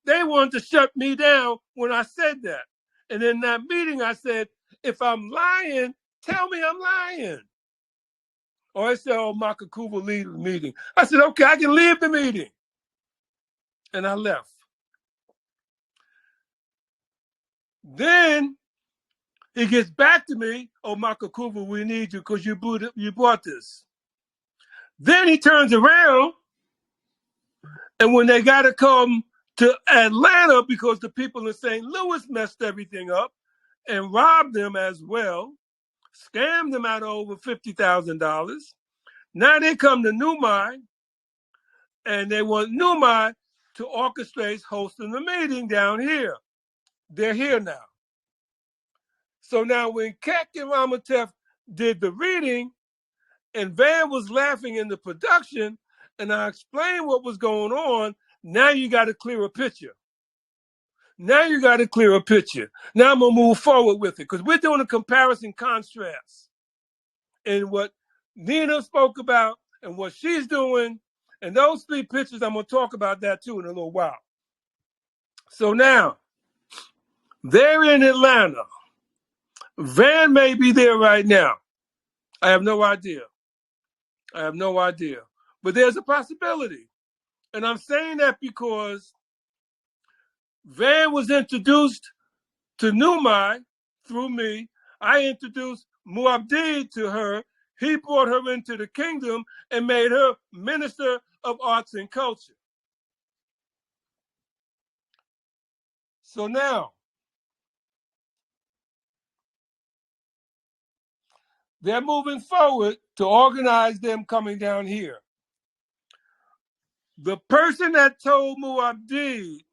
They wanted to shut me down when I said that. And in that meeting, I said, if I'm lying, tell me I'm lying. Or I said, oh, Makakuba leave the meeting. I said, okay, I can leave the meeting. And I left. Then he gets back to me, oh, Makakuba, we need you because you brought this. Then he turns around, and when they got to come to Atlanta because the people in St. Louis messed everything up and robbed them as well, scammed them out of over $50,000. Now they come to Numai, and they want Numai to orchestrate hosting the meeting down here. They're here now. So now when Keck and Ramatef did the reading, and Van was laughing in the production, and I explained what was going on, now you got a clearer picture. Now I'm going to move forward with it because we're doing a comparison contrast in what Nina spoke about and what she's doing. And those 3 pictures, I'm going to talk about that too in a little while. So now, they're in Atlanta. Van may be there right now. I have no idea. But there's a possibility. And I'm saying that because Van was introduced to Numai through me. I introduced Muabdi to her. He brought her into the kingdom and made her Minister of Arts and Culture. So now, they're moving forward to organize them coming down here. The person that told Muabdi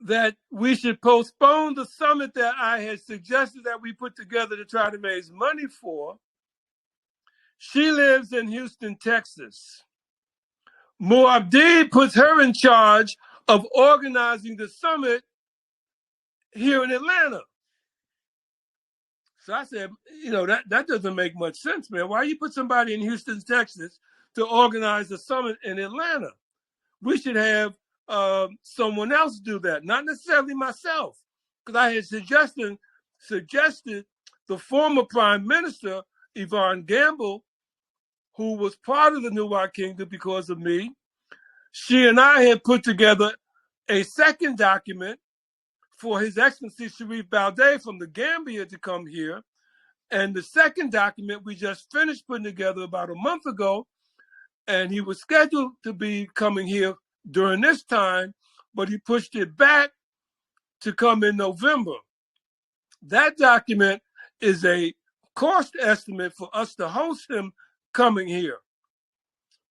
that we should postpone the summit that I had suggested that we put together to try to raise money for, she lives in Houston, Texas. Muabdi puts her in charge of organizing the summit here in Atlanta. So I said, that doesn't make much sense, man. Why you put somebody in Houston, Texas to organize the summit in Atlanta? We should have someone else do that, not necessarily myself, because I had suggested the former Prime Minister, Yvonne Gamble, who was part of the New World Kingdom because of me. She and I had put together a second document for His Excellency Sharif Balde from the Gambia to come here. And the second document we just finished putting together about a month ago, and he was scheduled to be coming here during this time, but he pushed it back to come in November. That document is a cost estimate for us to host him coming here,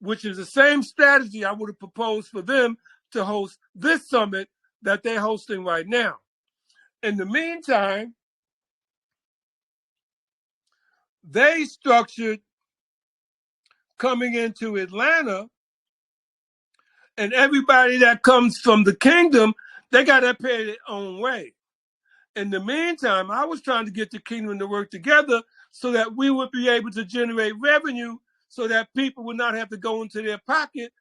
which is the same strategy I would have proposed for them to host this summit that they're hosting right now. In the meantime, they structured coming into Atlanta, and everybody that comes from the kingdom, they got to pay their own way. In the meantime, I was trying to get the kingdom to work together so that we would be able to generate revenue so that people would not have to go into their pocket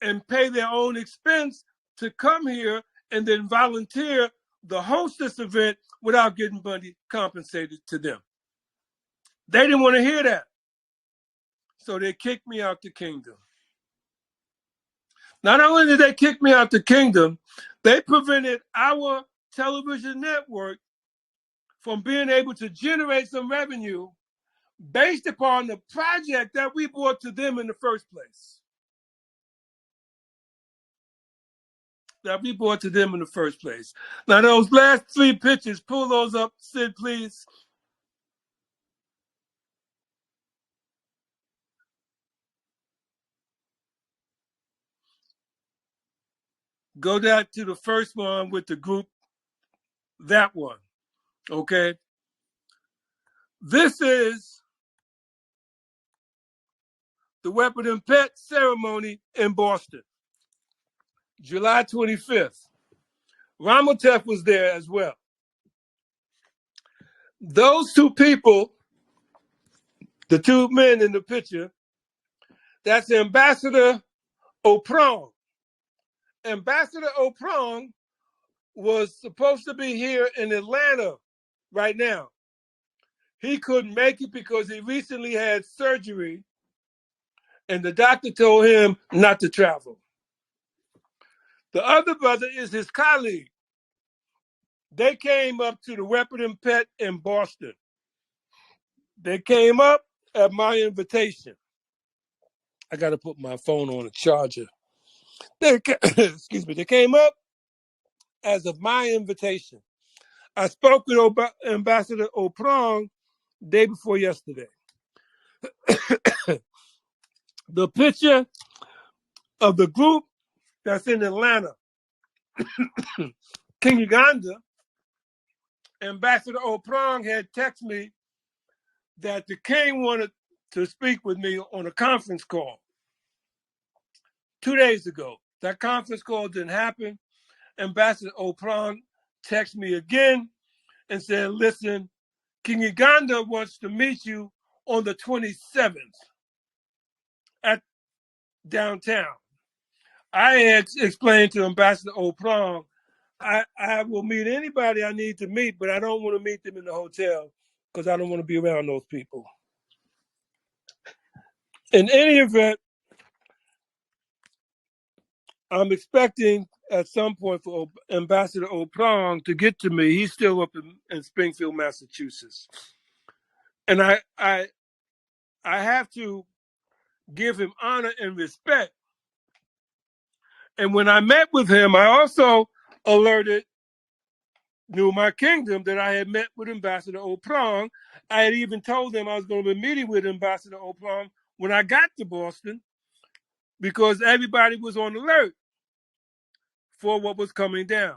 and pay their own expense to come here and then volunteer to host this event without getting money compensated to them. They didn't want to hear that. So they kicked me out the kingdom. Not only did they kick me out the kingdom, they prevented our television network from being able to generate some revenue based upon the project that we brought to them in the first place. Now, those last 3 pictures, pull those up, Sid, please. Go down to the first one with the group, that one, okay? This is the Weapon and Pet ceremony in Boston, July 25th. Ramotef was there as well. Those 2 people, the 2 men in the picture, that's Ambassador Oprong. Ambassador Oprong was supposed to be here in Atlanta right now. He couldn't make it because he recently had surgery, and the doctor told him not to travel. The other brother is his colleague. They came up to the Weapon and Pet in Boston. They came up at my invitation. I got to put my phone on a charger. Excuse me. They came up as of my invitation. I spoke with Ambassador Oprong day before yesterday. The picture of the group that's in Atlanta, King Uganda, Ambassador Oprong had texted me that the king wanted to speak with me on a conference call 2 days ago. That conference call didn't happen. Ambassador Oprong texted me again and said, listen, King Uganda wants to meet you on the 27th at downtown. I had explained to Ambassador Oprong, I will meet anybody I need to meet, but I don't want to meet them in the hotel because I don't want to be around those people. In any event, I'm expecting at some point for Ambassador Oprong to get to me. He's still up in Springfield, Massachusetts. And I have to give him honor and respect. And when I met with him, I also alerted New My Kingdom that I had met with Ambassador Oprong. I had even told them I was going to be meeting with Ambassador Oprong when I got to Boston because everybody was on alert for what was coming down.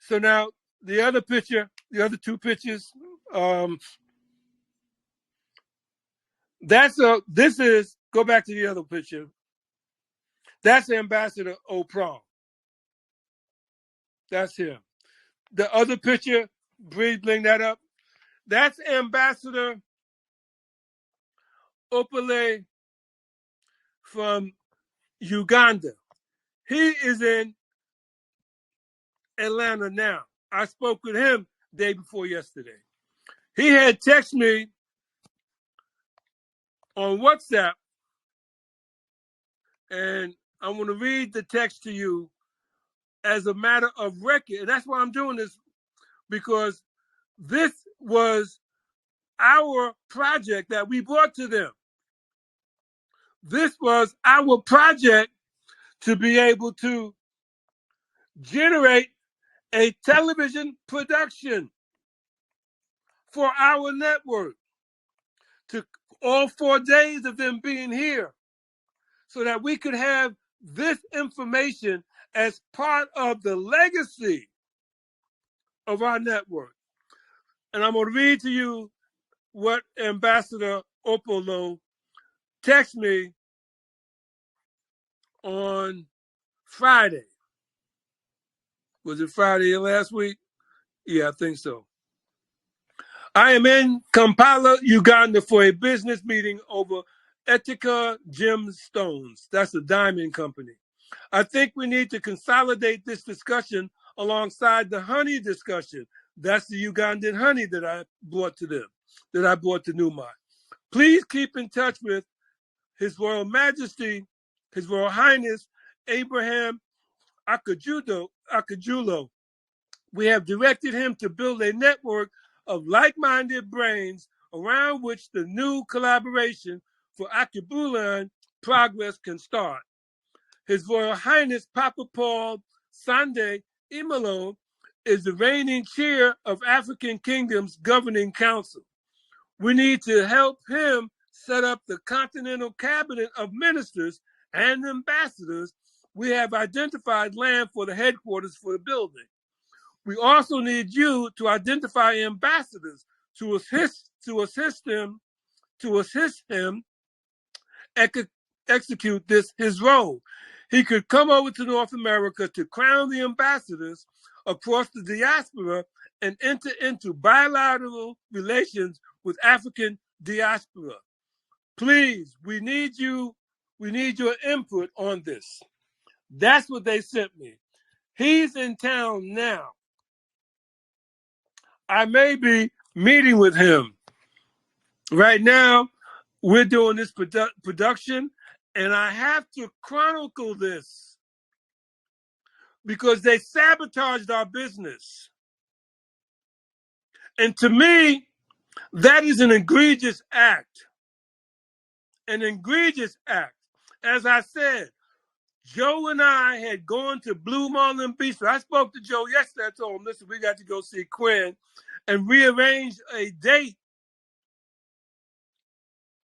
So now the other picture, the other 2 pictures, go back to the other picture. That's Ambassador Oprong. That's him. The other picture, bring that up. That's Ambassador Opale from Uganda. He is in Atlanta now. I spoke with him day before yesterday. He had texted me on WhatsApp, and I want to read the text to you as a matter of record. And that's why I'm doing this, because this was our project that we brought to them. This was our project to be able to generate a television production for our network, to all 4 days of them being here, so that we could have this information as part of the legacy of our network. And I'm going to read to you what Ambassador Opolo texted me on Friday. Was it Friday last week? Yeah, I think so. I am in Kampala, Uganda for a business meeting over Etika Gemstones. That's a diamond company. I think we need to consolidate this discussion alongside the honey discussion. That's the Ugandan honey that I brought to them, that I brought to Numa. Please keep in touch with His Royal Majesty, His Royal Highness Abraham Akajulo. We have directed him to build a network of like-minded brains around which the new collaboration for Akibulan progress can start. His Royal Highness Papa Paul Sande Imalo is the reigning chair of African Kingdom's Governing Council. We need to help him set up the Continental Cabinet of Ministers and Ambassadors. We have identified land for the headquarters for the building. We also need you to identify ambassadors to assist him execute his role. He could come over to North America to crown the ambassadors across the diaspora and enter into bilateral relations with African diaspora. Please, we need your input on this. That's what they sent me. He's in town now. I may be meeting with him. Right now, we're doing this production, and I have to chronicle this because they sabotaged our business. And to me, that is an egregious act. An egregious act. As I said, Joe and I had gone to Blue Marlin Beach. So I spoke to Joe yesterday. I told him, listen, we got to go see Quinn and rearrange a date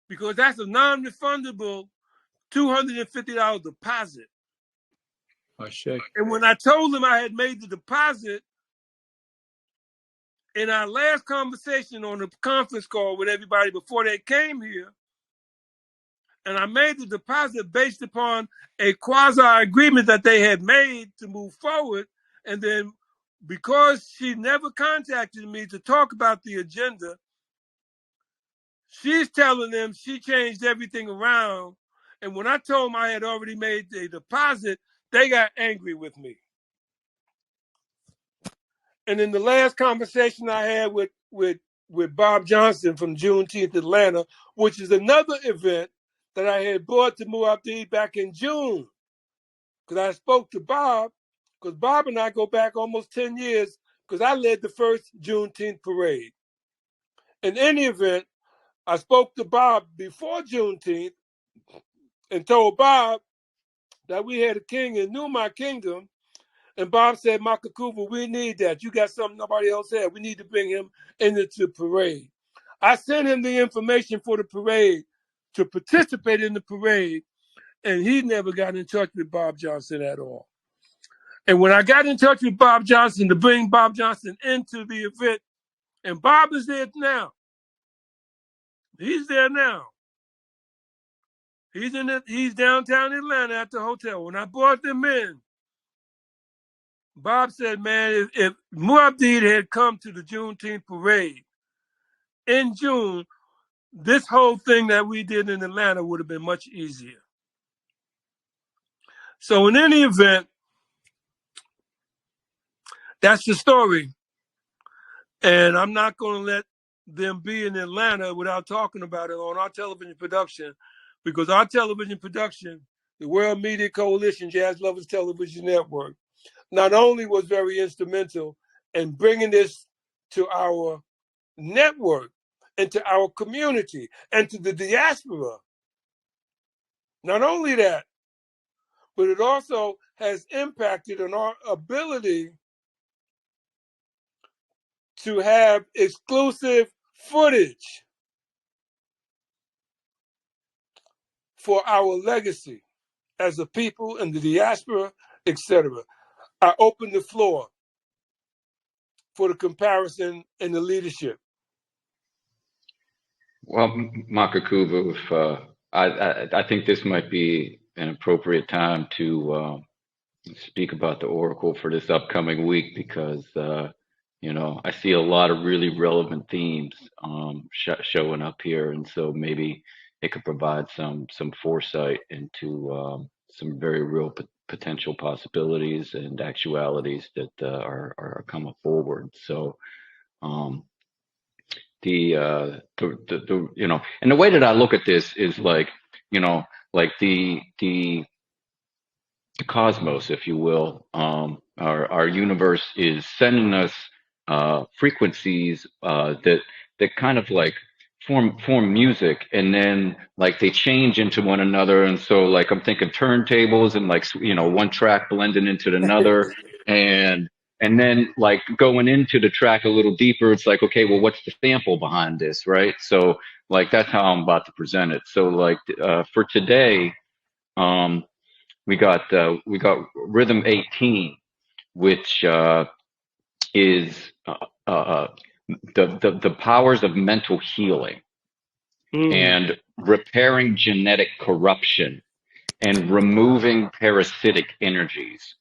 because that's a non-refundable $250 deposit. And when I told him I had made the deposit, in our last conversation on the conference call with everybody before they came here, and I made the deposit based upon a quasi-agreement that they had made to move forward, and then because she never contacted me to talk about the agenda, she's telling them she changed everything around. And when I told them I had already made a deposit, they got angry with me. And in the last conversation I had with Bob Johnson from Juneteenth Atlanta, which is another event that I had brought to Muabdi back in June, because I spoke to Bob, because Bob and I go back almost 10 years, because I led the first Juneteenth parade. In any event, I spoke to Bob before Juneteenth and told Bob that we had a king in Numa Kingdom. And Bob said, Makakuva, we need that. You got something nobody else had. We need to bring him into the parade. I sent him the information for the parade to participate in the parade, and he never got in touch with Bob Johnson at all. And when I got in touch with Bob Johnson to bring Bob Johnson into the event, and Bob is there now. He's there now. He's downtown Atlanta at the hotel. When I brought them in, Bob said, man, if Muabdi had come to the Juneteenth parade in June, this whole thing that we did in Atlanta would have been much easier. So in any event, that's the story. And I'm not going to let them be in Atlanta without talking about it on our television production, because our television production, the World Media Coalition Jazz Lovers Television Network, not only was very instrumental in bringing this to our network and to our community and to the diaspora. Not only that, but it also has impacted on our ability to have exclusive footage for our legacy as a people in the diaspora, etc. I open the floor for the comparison and the leadership. Well, Makakuva, if I think this might be an appropriate time to speak about the Oracle for this upcoming week, because I see a lot of really relevant themes showing up here, and so maybe it could provide some foresight into some very real potential possibilities and actualities that are coming forward. So the and the way that I look at this is like the cosmos, if you will, our universe is sending us frequencies that kind of like form music, and then like they change into one another. And so like I'm thinking turntables and like one track blending into another, and then like going into the track a little deeper, it's like, okay, well, what's the sample behind this, right? So like that's how I'm about to present it. So like for today, um, we got rhythm 18, which is the powers of mental healing and repairing genetic corruption and removing parasitic energies.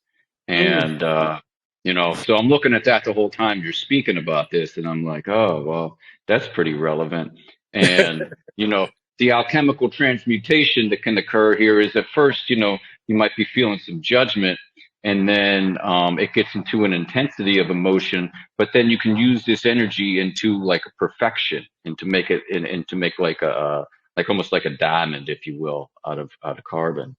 And so I'm looking at that the whole time you're speaking about this, and I'm like, oh well, that's pretty relevant. And the alchemical transmutation that can occur here is at first, you might be feeling some judgment, and then it gets into an intensity of emotion, but then you can use this energy into like a perfection, and to make it and to make like like almost like a diamond, if you will, out of carbon.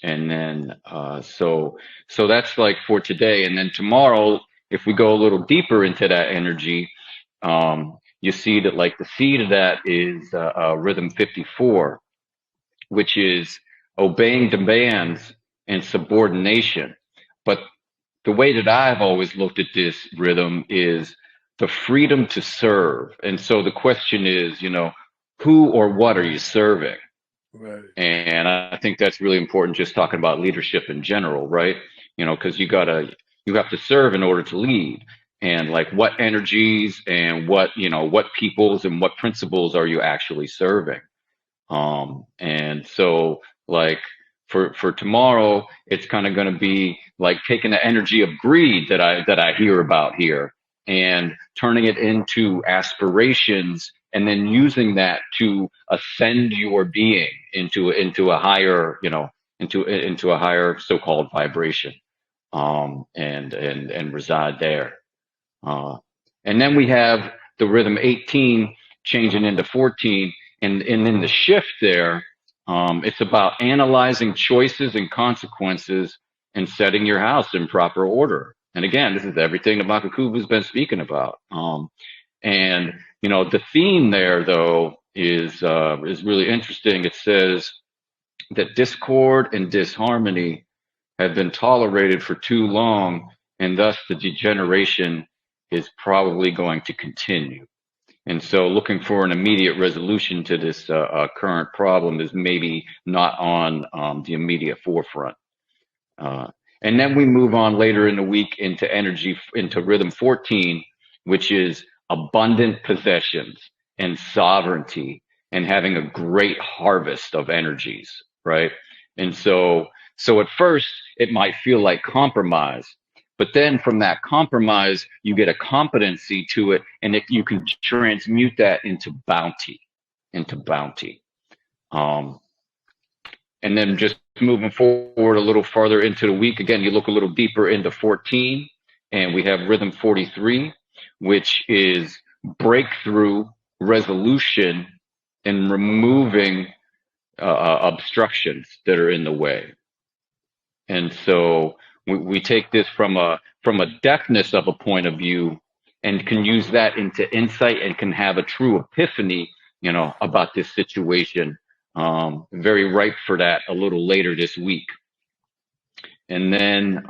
And then so that's like for today. And then tomorrow, if we go a little deeper into that energy, you see that like the seed of that is rhythm 54, which is obeying demands and subordination. But the way that I've always looked at this rhythm is the freedom to serve. And so the question is, who or what are you serving? Right. And I think that's really important, just talking about leadership in general, right? Because you have to serve in order to lead. And like what energies and what peoples and what principles are you actually serving? And so like for tomorrow, it's kind of going to be like taking the energy of greed that I hear about here and turning it into aspirations, and then using that to ascend your being into a higher, into a higher so-called vibration, and reside there. And then we have the rhythm 18 changing into 14, and in the shift there, it's about analyzing choices and consequences and setting your house in proper order. And again, this is everything that Makakubu's been speaking about. And the theme there though is really interesting. It says that discord and disharmony have been tolerated for too long, and thus the degeneration is probably going to continue. And so looking for an immediate resolution to this current problem is maybe not on the immediate forefront. And then we move on later in the week into rhythm 14, which is abundant possessions and sovereignty and having a great harvest of energies, right? And so at first it might feel like compromise, but then from that compromise, you get a competency to it, and you can transmute that into bounty. And then just moving forward a little farther into the week, again, you look a little deeper into 14, and we have rhythm 43, which is breakthrough, resolution, and removing obstructions that are in the way. And so we take this from a deafness of a point of view, and can use that into insight, and can have a true epiphany, about this situation. Very ripe for that a little later this week. And then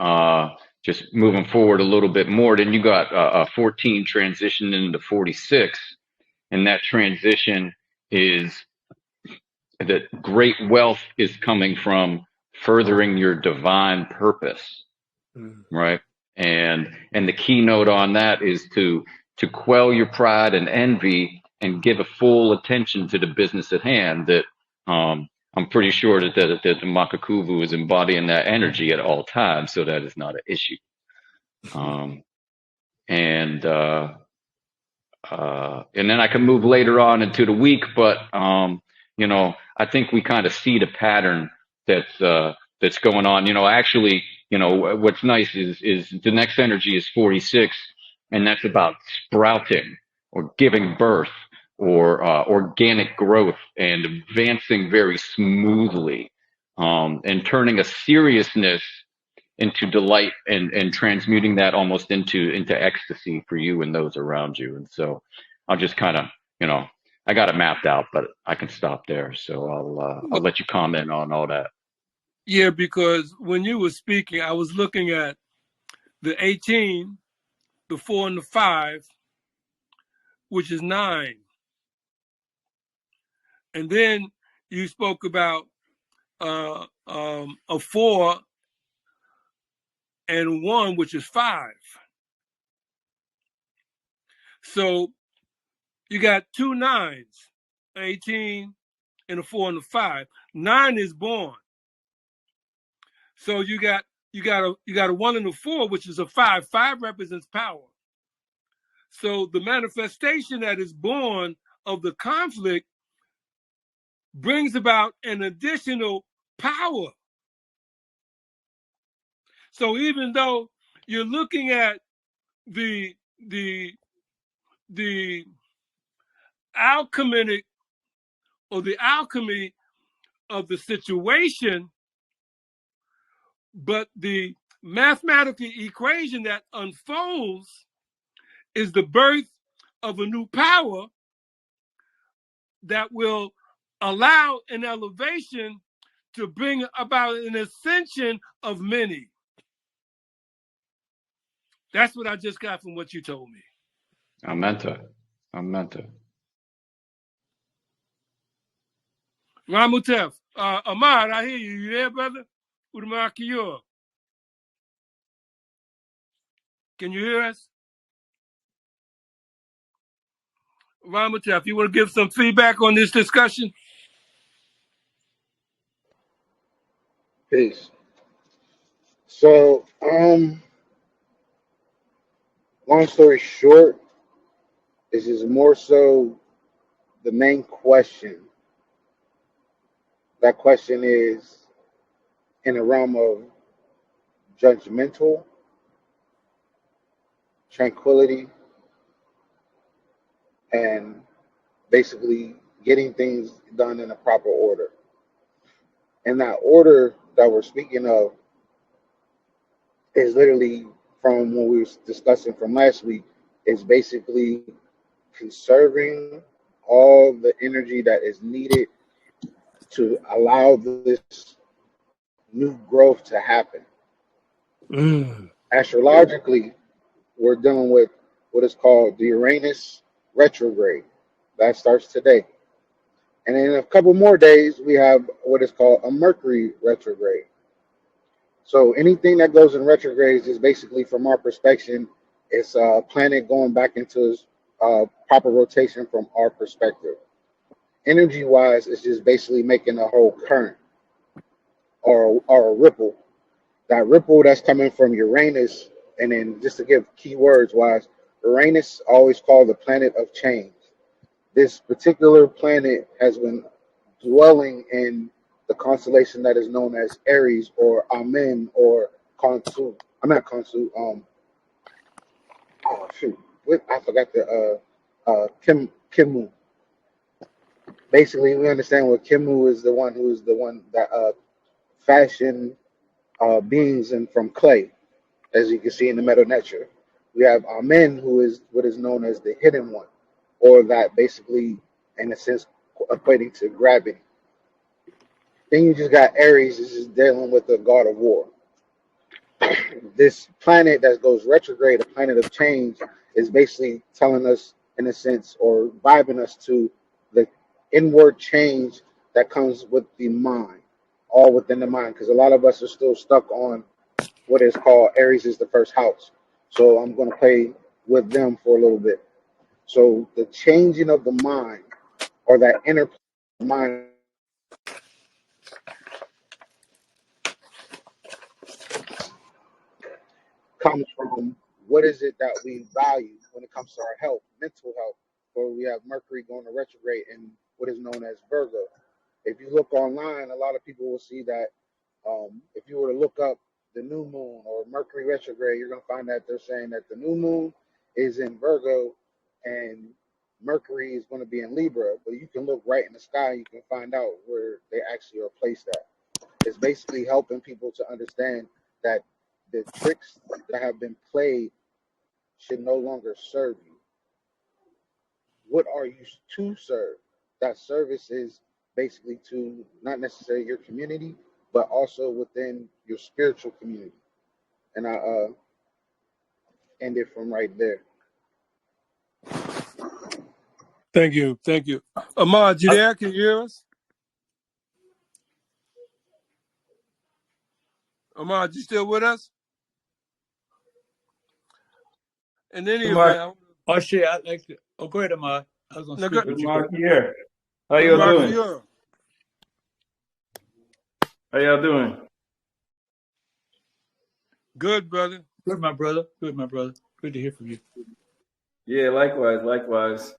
just moving forward a little bit more, then you got 14 transition into 46, and that transition is that great wealth is coming from furthering your divine purpose, right? And the keynote on that is to quell your pride and envy and give a full attention to the business at hand. That I'm pretty sure that the Makakuvu is embodying that energy at all times, so that is not an issue. And then I can move later on into the week, but I think we kind of see the pattern that's going on. Actually, what's nice is the next energy is 46, and that's about sprouting or giving birth or organic growth and advancing very smoothly, and turning a seriousness into delight and transmuting that almost into ecstasy for you and those around you. And so I'll just kind of, you know, I got it mapped out, but I can stop there. So I'll Well, let you comment on all that. yeah, because when you were speaking, I was looking at the 18, the 4, and the 5, which is 9. And then you spoke about a 4 and 1, which is 5. So you got 2 9s, 18 and a 4 and a 5. 9 is born. So you got a 1 and a 4, which is a 5. 5 represents power. So the manifestation that is born of the conflict brings about an additional power. So even though you're looking at the the the alchemic or the alchemy of the situation, but the mathematical equation that unfolds is the birth of a new power that will allow an elevation to bring about an ascension of many. That's what I just got from what you told me. Amenta. Ramutef, Ahmad, I hear you. You there, brother? Udamakiyor. Can you hear us? Ramutef, you want to give some feedback on this discussion? Peace. So, long story short, this is more so the main question. That question is in the realm of judgmental, tranquility, and basically getting things done in a proper order. And that order that we're speaking of is literally from what we were discussing from last week, is basically conserving all the energy that is needed to allow this new growth to happen. Astrologically, we're dealing with what is called the Uranus retrograde. That starts today. And in a couple more days, we have what is called a Mercury retrograde. So anything that goes in retrogrades is basically, from our perspective, it's a planet going back into its proper rotation from our perspective. Energy wise, it's just basically making a whole current or a ripple. That ripple that's coming from Uranus, and then just to give keywords wise, Uranus always called the planet of change. This particular planet has been dwelling in the constellation that is known as Aries or Amen or Khonsu. I'm not Khonsu. Oh shoot, I forgot the Kimu. Basically, we understand what Kimu is, the one who is the one that fashioned beings and from clay, as you can see in the Meadow Nature. We have Amen, who is what is known as the hidden one, or that basically, in a sense, equating to gravity. Then you just got Aries, this is dealing with the god of war. This planet that goes retrograde, a planet of change, is basically telling us, in a sense, or vibing us to the inward change that comes with the mind, all within the mind. Because a lot of us are still stuck on what is called Aries is the first house. So I'm going to play with them for a little bit. So the changing of the mind, or that inner mind, comes from what is it that we value when it comes to our health, mental health, where we have Mercury going to retrograde in what is known as Virgo. If you look online, a lot of people will see that if you were to look up the new moon or Mercury retrograde, you're going to find that they're saying that the new moon is in Virgo and Mercury is going to be in Libra. But you can look right in the sky, you can find out where they actually are placed at. It's basically helping people to understand that the tricks that have been played should no longer serve you. What are you to serve? That service is basically to not necessarily your community, but also within your spiritual community. And I end it from right there. Thank you. Thank you. Ahmad, you there? Can you hear us? Ahmad, you still with us? In any event, Oh, shit, I like to. Oh, go ahead, Ahmad. I was going to no, speak go, with you. Mark here. How good y'all Mark, doing? you. How y'all doing? Good, brother. Good, my brother. Good, my brother. Good to hear from you. Yeah, likewise, likewise.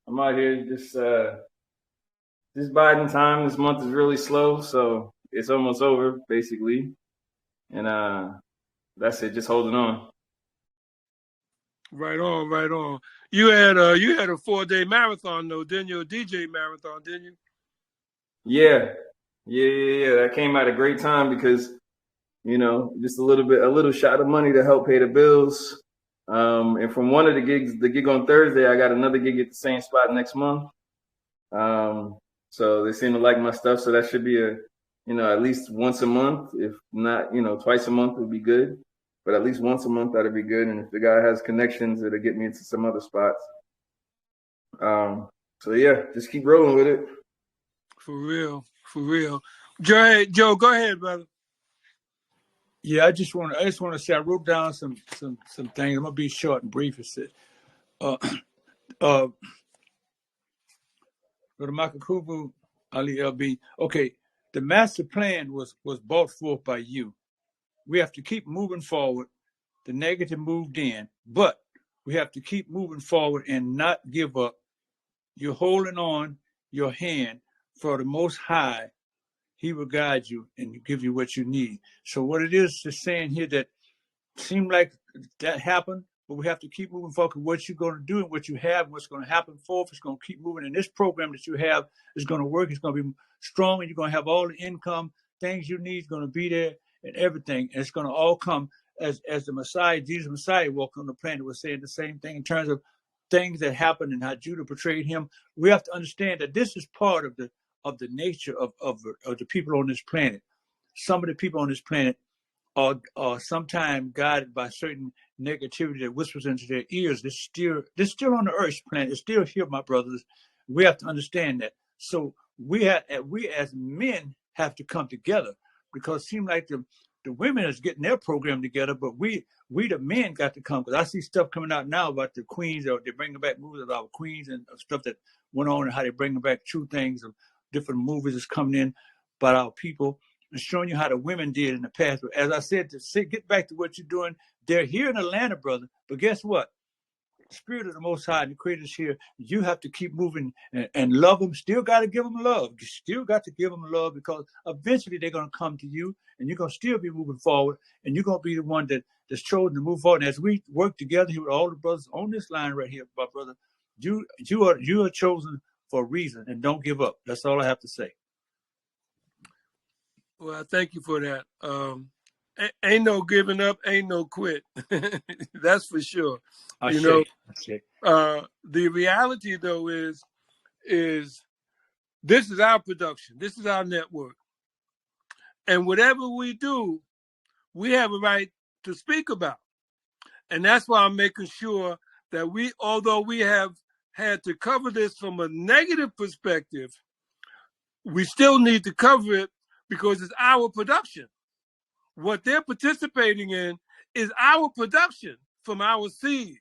I'm out here just biding time. This month is really slow, so it's almost over basically. And that's it, just holding on. Right on, right on. You had a 4-day marathon though, didn't you? A DJ marathon, didn't you? Yeah. That came at a great time because, you know, just a little shot of money to help pay the bills. And from one of the gig on Thursday, I got another gig at the same spot next month. So they seem to like my stuff. So that should be at least once a month. If not, twice a month would be good. But at least once a month, that'd be good. And if the guy has connections, it'll get me into some other spots. So yeah, just keep rolling with it. For real. Joe, go ahead, brother. Yeah, I just want to say I wrote down some things. I'm gonna be short and brief. It says, Brother Makakubu Ali LB. Okay, the master plan was brought forth by you. We have to keep moving forward. The negative moved in, but we have to keep moving forward and not give up. You're holding on your hand for the Most High. He will guide you and give you what you need. So what it is saying here that seemed like that happened, but we have to keep moving forward. What you're going to do and what you have, what's going to happen forth, is going to keep moving. And this program that you have is going to work. It's going to be strong, and you're going to have all the income, things you need is going to be there, and everything. And it's going to all come as the Messiah, Jesus Messiah, walked on the planet, was saying the same thing in terms of things that happened and how Judah portrayed him. We have to understand that this is part of the nature of the people on this planet. Some of the people on this planet are sometimes guided by certain negativity that whispers into their ears. They're still on the earth planet. They're still here, my brothers. We have to understand that. So we as men have to come together, because it seems like the women is getting their program together, but we the men got to come. Because I see stuff coming out now about the queens, or they're bringing back movies about queens and stuff that went on, and how they're bringing back true things of different movies that's coming in about our people, and showing you how the women did in the past. But as I said, get back to what you're doing. They're here in Atlanta, brother. But guess what? The Spirit of the Most High, the Creator's here. You have to keep moving and love them. Still got to give them love. You still got to give them love, because eventually they're going to come to you, and you're going to still be moving forward, and you're going to be the one that's chosen to move forward. And as we work together here with all the brothers on this line right here, my brother, you are chosen for a reason, and don't give up. That's all I have to say. Well, thank you for that. Ain't no giving up, ain't no quit. That's for sure. The reality though is this is our production. This is our network. And whatever we do, we have a right to speak about. And that's why I'm making sure that although we have had to cover this from a negative perspective, we still need to cover it because it's our production. What they're participating in is our production from our seed.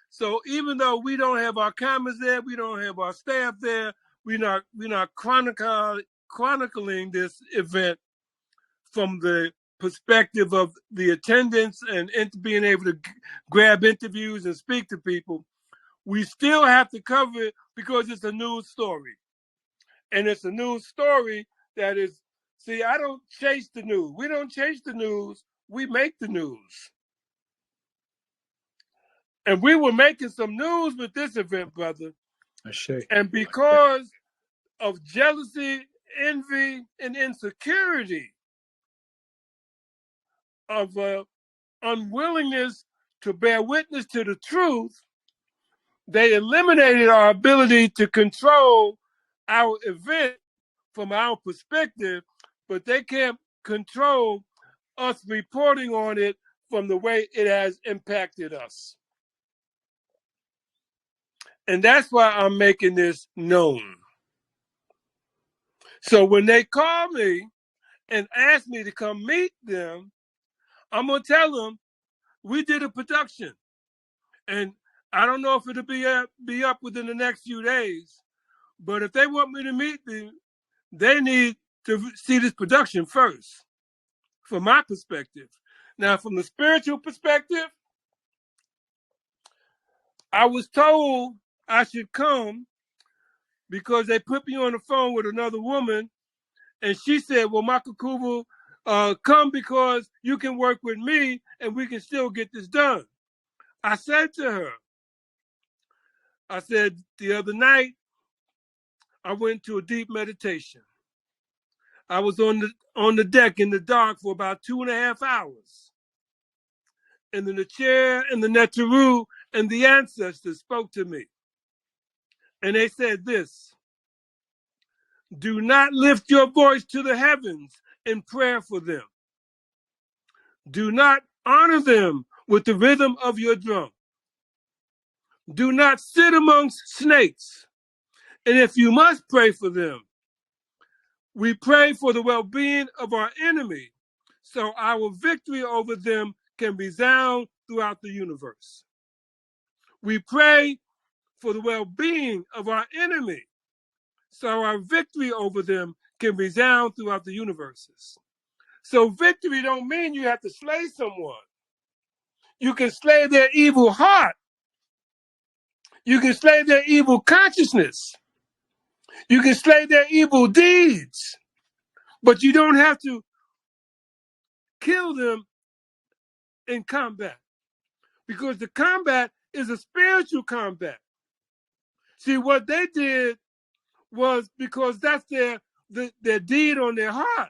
So even though we don't have our cameras there, we don't have our staff there, we're not chronicling this event from the perspective of the attendance and being able to grab interviews and speak to people. We still have to cover it because it's a news story. And it's a news story that is, see, I don't chase the news. We don't chase the news. We make the news. And we were making some news with this event, brother. And because of jealousy, envy, and insecurity of unwillingness to bear witness to the truth, they eliminated our ability to control our event from our perspective, but they can't control us reporting on it from the way it has impacted us. And that's why I'm making this known. So when they call me and ask me to come meet them, I'm going to tell them we did a production. And I don't know if it'll be up within the next few days, but if they want me to meet them, they need to see this production first, from my perspective. Now, from the spiritual perspective, I was told I should come because they put me on the phone with another woman, and she said, well, Michael Kubu, come because you can work with me and we can still get this done. I said to her, I said, the other night, I went to a deep meditation. I was on the deck in the dark for about 2.5 hours. And then the chair and the Neteru and the ancestors spoke to me. And they said this: do not lift your voice to the heavens in prayer for them. Do not honor them with the rhythm of your drum. Do not sit amongst snakes. And if you must pray for them, we pray for the well-being of our enemy, so our victory over them can resound throughout the universe. We pray for the well-being of our enemy, so our victory over them can resound throughout the universes. So victory don't mean you have to slay someone. You can slay their evil heart. You can slay their evil consciousness. You can slay their evil deeds. But you don't have to kill them in combat, because the combat is a spiritual combat. See, what they did was because that's their deed on their heart.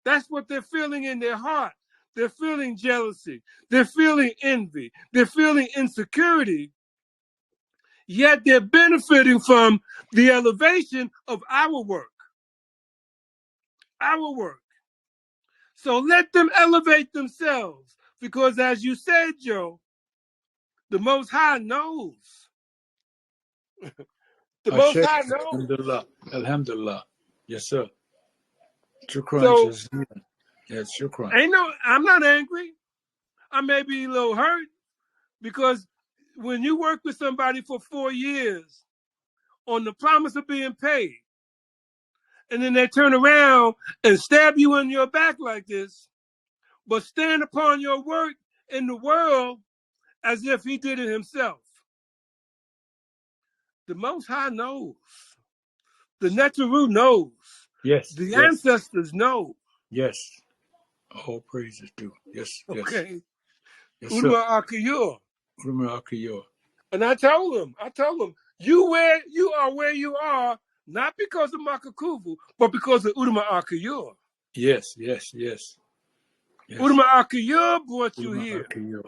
That's what they're feeling in their heart. They're feeling jealousy. They're feeling envy. They're feeling insecurity. Yet they're benefiting from the elevation of our work. Our work. So let them elevate themselves, because as you said, Joe, the Most High knows. The Most High knows. Alhamdulillah. Alhamdulillah. Yes, sir. Shukran. So, yes, shukran. I'm not angry. I may be a little hurt, because when you work with somebody for 4 years on the promise of being paid, and then they turn around and stab you in your back like this, but stand upon your work in the world as if he did it himself. The Most High knows. The Neteru knows. Yes. The ancestors know. Yes. All praises due. Yes. Okay. Yes, Udma Akiyur. Udma Akiyur. And I told him, you are where you are, not because of Makakuvu, but because of Udma Akiyur. Yes. Udma Akiyur brought you here. Akiyur.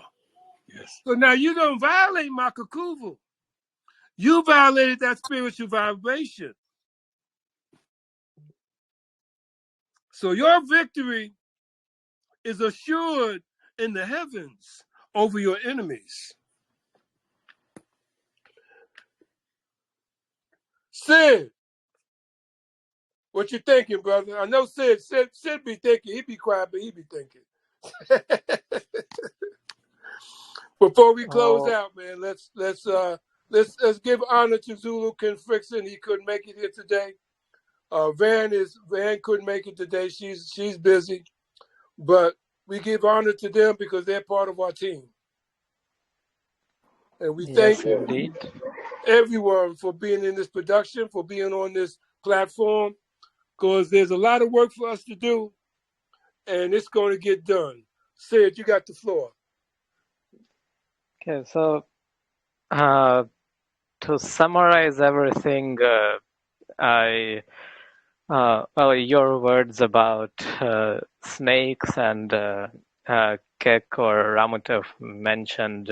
Yes. So now you don't violate Makakuvu. You violated that spiritual vibration. So your victory is assured in the heavens over your enemies. Sid, what you thinking, brother? I know Sid be thinking. He be quiet, but he be thinking. Before we close out, man, let's give honor to Zulu Ken Frickson. He couldn't make it here today. Van couldn't make it today. She's busy, but we give honor to them because they're part of our team, and we thank everyone for being in this production, for being on this platform, because there's a lot of work for us to do, and it's going to get done. Sid, you got the floor. Okay, so to summarize everything, your words about snakes and Kek or Ramutov mentioned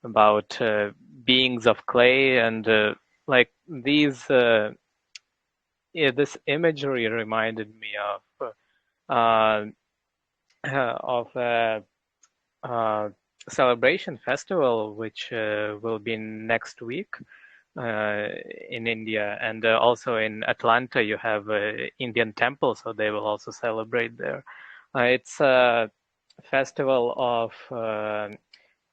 about beings of clay and like these. This imagery reminded me uh, of a celebration festival which will be next week uh, in India, and also in Atlanta you have Indian temple, so they will also celebrate there. It's a festival of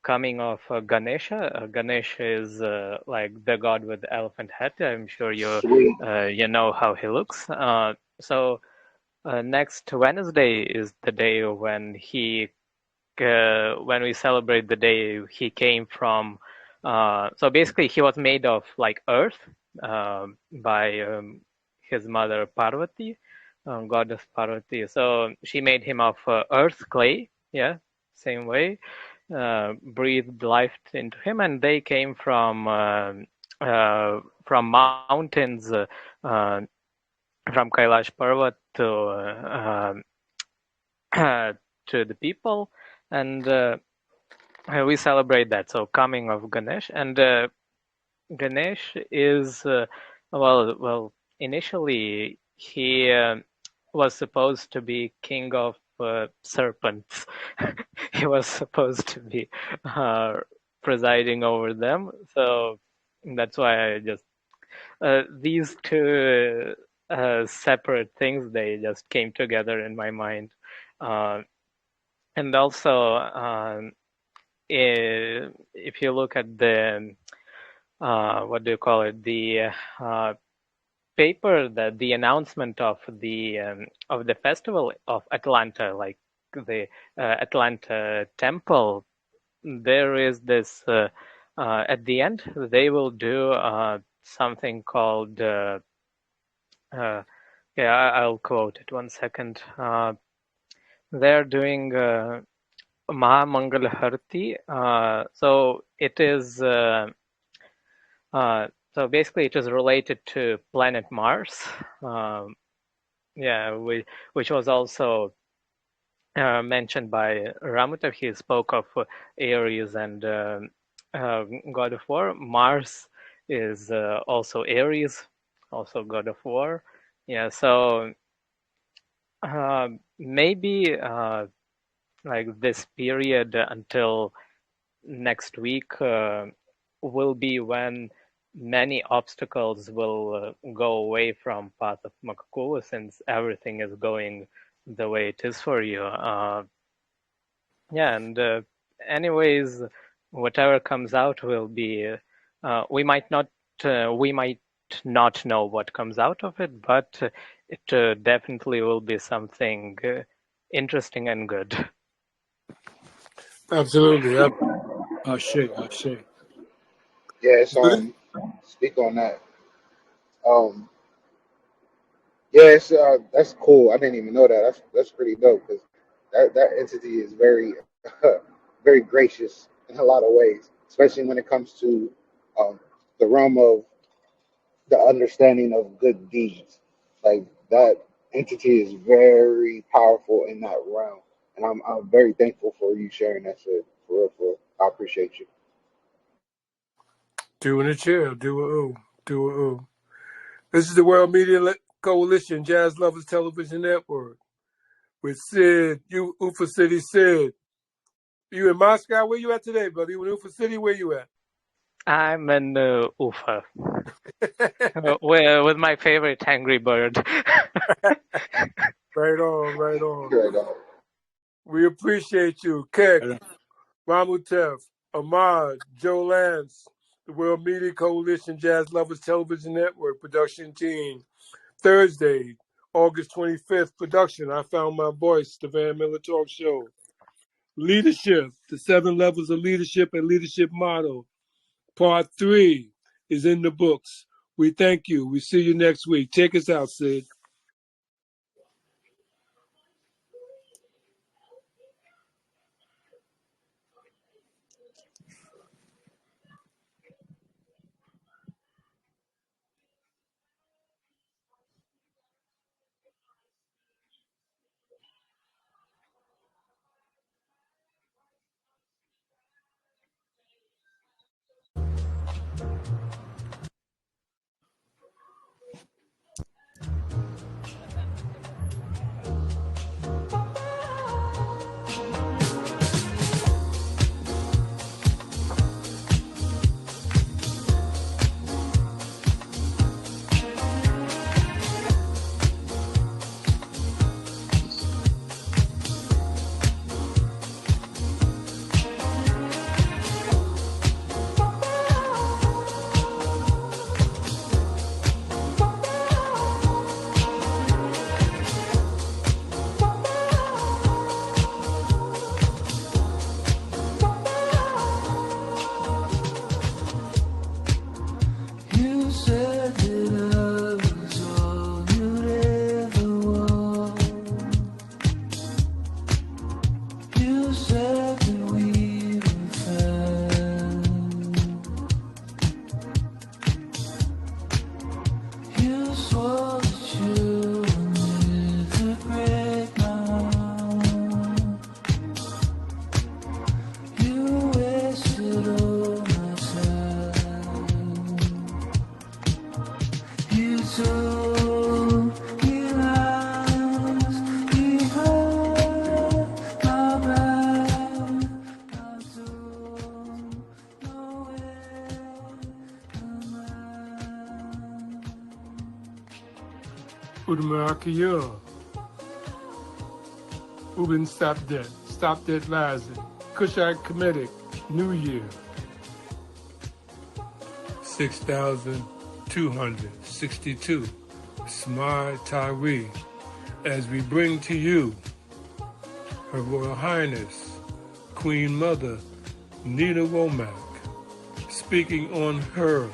coming of Ganesha. Ganesha is like the god with the elephant head. I'm sure Sweet. you know how he looks. So next Wednesday is the day when we celebrate the day he came from. So basically, he was made of like earth by his mother Parvati, goddess Parvati. So she made him of earth clay. Yeah, same way. Breathed life into him, and they came from mountains from Kailash Parvat to the people, and we celebrate that. So coming of Ganesh, and Ganesh is well. Initially, he was supposed to be king of serpents. He was supposed to be uh, presiding over them. So that's why I just these two separate things, they just came together in my mind. Uh, and also, if you look at the what do you call it, the uh, paper, that the announcement of the festival of Atlanta, like the Atlanta temple, there is this at the end they will do something called yeah, I'll quote it 1 second. They're doing Mahamangalharati. So it is so basically it is related to planet Mars. Um, yeah, which was also mentioned by Ramutav. He spoke of Aries and uh, God of War. Mars is also Aries, also God of War. Yeah, so maybe like this period until next week will be when many obstacles will go away from path of Makakula, since everything is going the way it is for you. Yeah, and anyways, whatever comes out will be. We might not know what comes out of it, but it definitely will be something interesting and good. Absolutely. Ashe. Yeah, it's Good. speak on that. Um, yeah, it's that's cool. I didn't even know that. That's pretty dope because that entity is very very gracious in a lot of ways, especially when it comes to um, the realm of the understanding of good deeds. Like that entity is very powerful in that realm, and I'm very thankful for you sharing that shit. For real, for real. I appreciate you. Doing a chill. Do a ooh. Do a ooh. This is the World Media Coalition Jazz Lovers Television Network with Sid. You Ufa City Sid. You in Moscow? Where you at today, brother? You in Ufa City? Where you at? I'm in Ufa with my favorite Angry Bird. Right on, right on. Right on. We appreciate you, Keck, Right on. Ramutev, Ahmad, Joe Lance, the World Media Coalition Jazz Lovers Television Network production team. Thursday, August 25th production. I Found My Voice, the Van Miller Talk Show. Leadership, the 7 levels of leadership and leadership model. Part 3 is in the books. We thank you. We see you next week. Take us out, Sid. Makia, Ubin Stopdet, Lazen, Kushak Kemetic, New Year, 6,262, Smai Tyree, as we bring to you Her Royal Highness, Queen Mother Nina Womack, speaking on her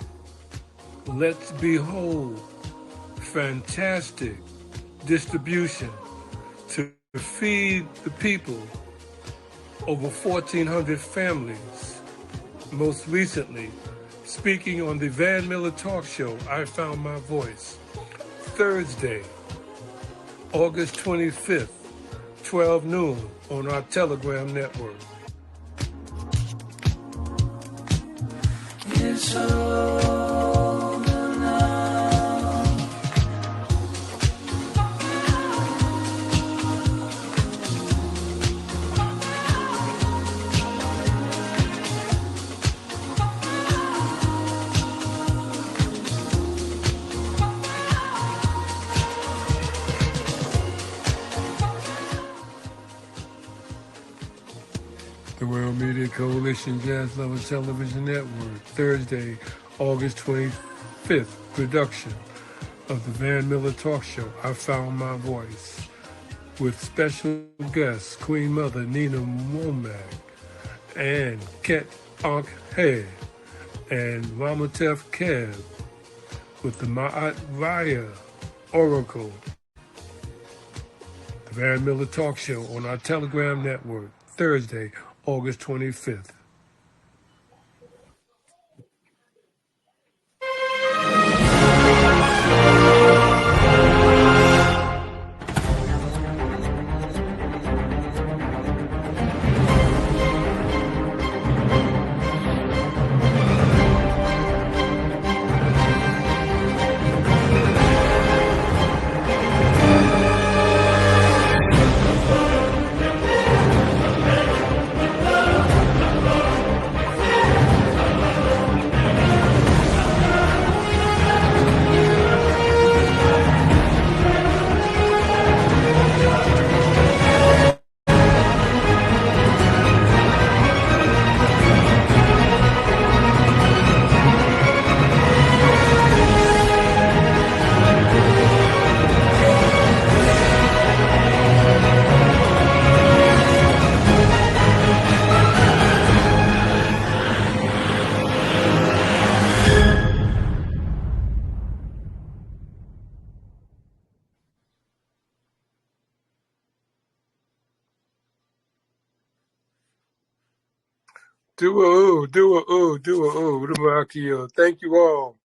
Let's Behold fantastic distribution to feed the people, over 1,400 families. Most recently, speaking on the Van Miller Talk Show, I Found My Voice, Thursday, August 25th, 12 noon on our Telegram network. It's over now. The World Media Coalition Jazz Lovers Television Network, Thursday, August 25th, production of the Van Miller Talk Show, I Found My Voice, with special guests Queen Mother Nina Womack and Ket Ankh He and Ramatef Kev, with the Ma'at Raya Oracle. The Van Miller Talk Show on our Telegram network, Thursday, August 25th. Do a ooh, Ramakio. Thank you all.